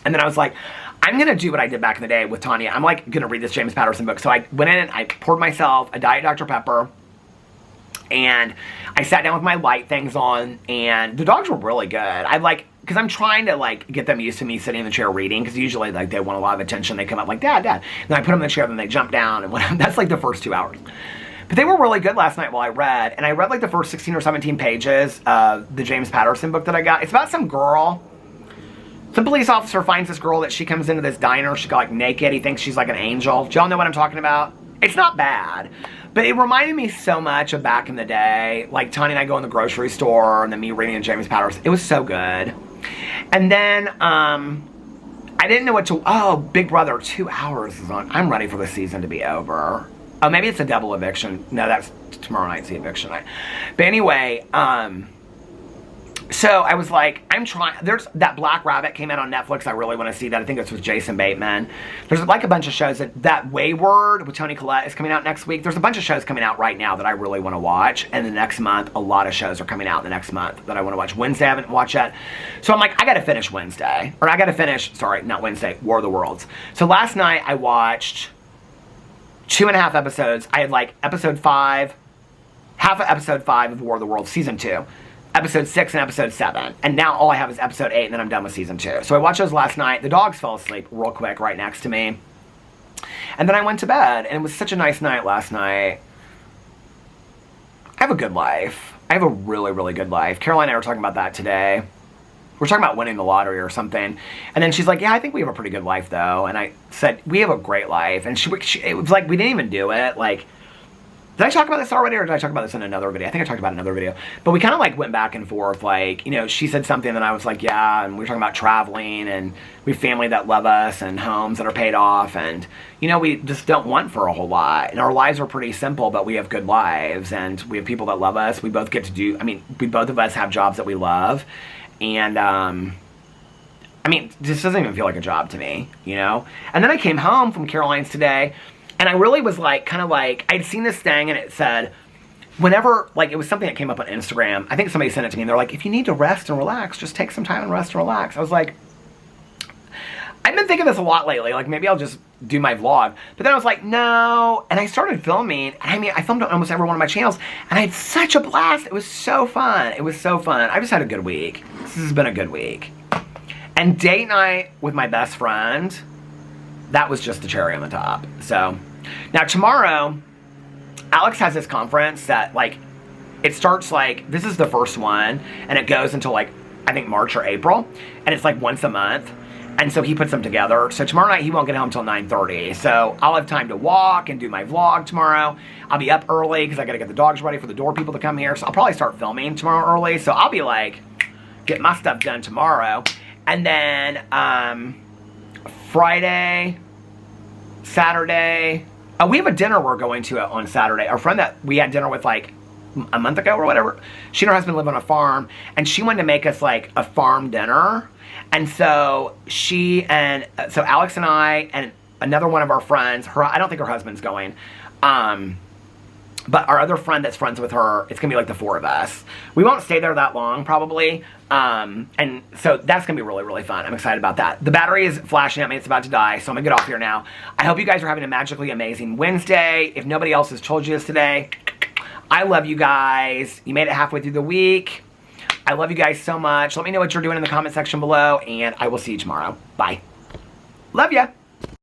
And then I was like, I'm going to do what I did back in the day with Tanya. I'm like going to read this James Patterson book. So I went in and I poured myself a Diet Dr. Pepper. And I sat down with my light things on. And the dogs were really good. I like, because I'm trying to like get them used to me sitting in the chair reading, because usually like they want a lot of attention. They come up like, Dad, Dad. And I put them in the chair, then they jump down, and that's like the first 2 hours. But they were really good last night while I read, and I read like the first 16 or 17 pages of the James Patterson book that I got. It's about some girl. Some police officer finds this girl that she comes into this diner. She got like naked. He thinks she's like an angel. Do y'all know what I'm talking about? It's not bad. But it reminded me so much of back in the day. Like Tanya and I go in the grocery store, and then me reading James Patterson. It was so good. And then, I didn't know what to, oh, Big Brother, 2 hours is on. I'm ready for the season to be over. Oh, maybe it's a double eviction. No, that's tomorrow night's the eviction night. But anyway, so I was like, I'm trying, there's that Black Rabbit came out on Netflix. I really want to see that. I think it's with Jason Bateman. There's like a bunch of shows that Wayward with Toni Collette is coming out next week. There's a bunch of shows coming out right now that I really want to watch. And the next month, a lot of shows are coming out the next month that I want to watch. Wednesday, I haven't watched yet. So I'm like, I got to finish Wednesday. Or I got to finish, sorry, not Wednesday, War of the Worlds. So last night I watched 2.5 episodes. I had like episode 5, half of episode 5 of War of the Worlds, season 2. Episode 6 and episode 7. And now all I have is episode 8, and then I'm done with season 2. So I watched those last night. The dogs fell asleep real quick right next to me. And then I went to bed, and it was such a nice night last night. I have a good life. I have a really, really good life. Caroline and I were talking about that today. We're talking about winning the lottery or something. And then she's like, yeah, I think we have a pretty good life, though. And I said, we have a great life. And it was like, we didn't even do it. Like, did I talk about this already, or did I talk about this in another video? I think I talked about it in another video. But we kind of like went back and forth, like, you know, she said something and I was like, yeah, and we were talking about traveling, and we have family that love us and homes that are paid off, and, you know, we just don't want for a whole lot. And our lives are pretty simple, but we have good lives, and we have people that love us. We both get to do, I mean, we both of us have jobs that we love, and, I mean, this doesn't even feel like a job to me, you know? And then I came home from Caroline's today, and I really was like, kind of like, I'd seen this thing and it said, whenever, like, it was something that came up on Instagram. I think somebody sent it to me and they're like, if you need to rest and relax, just take some time and rest and relax. I was like, I've been thinking this a lot lately. Like, maybe I'll just do my vlog. But then I was like, no. And I started filming. I mean, I filmed on almost every one of my channels. And I had such a blast. It was so fun. It was so fun. I just had a good week. This has been a good week. And date night with my best friend, that was just the cherry on the top. So, now tomorrow, Alex has this conference that, like, it starts, like, this is the first one, and it goes until, like, I think March or April, and it's, like, once a month, and so he puts them together. So tomorrow night, he won't get home until 9:30, so I'll have time to walk and do my vlog tomorrow. I'll be up early, because I gotta get the dogs ready for the door people to come here, so I'll probably start filming tomorrow early, so I'll be, like, get my stuff done tomorrow. And then, Friday, Saturday, we have a dinner we're going to on Saturday. Our friend that we had dinner with like a month ago or whatever, she and her husband live on a farm, and she wanted to make us like a farm dinner. And so so Alex and I and another one of our friends, I don't think her husband's going, but our other friend that's friends with her, it's gonna be like the 4 of us. We won't stay there that long probably. And so that's gonna be really, really fun. I'm excited about that. The battery is flashing at me, it's about to die, so I'm gonna get off here now. I hope you guys are having a magically amazing Wednesday. If nobody else has told you this today, I love you guys. You made it halfway through the week. I love you guys so much. Let me know what you're doing in the comment section below, and I will see you tomorrow. Bye. Love ya.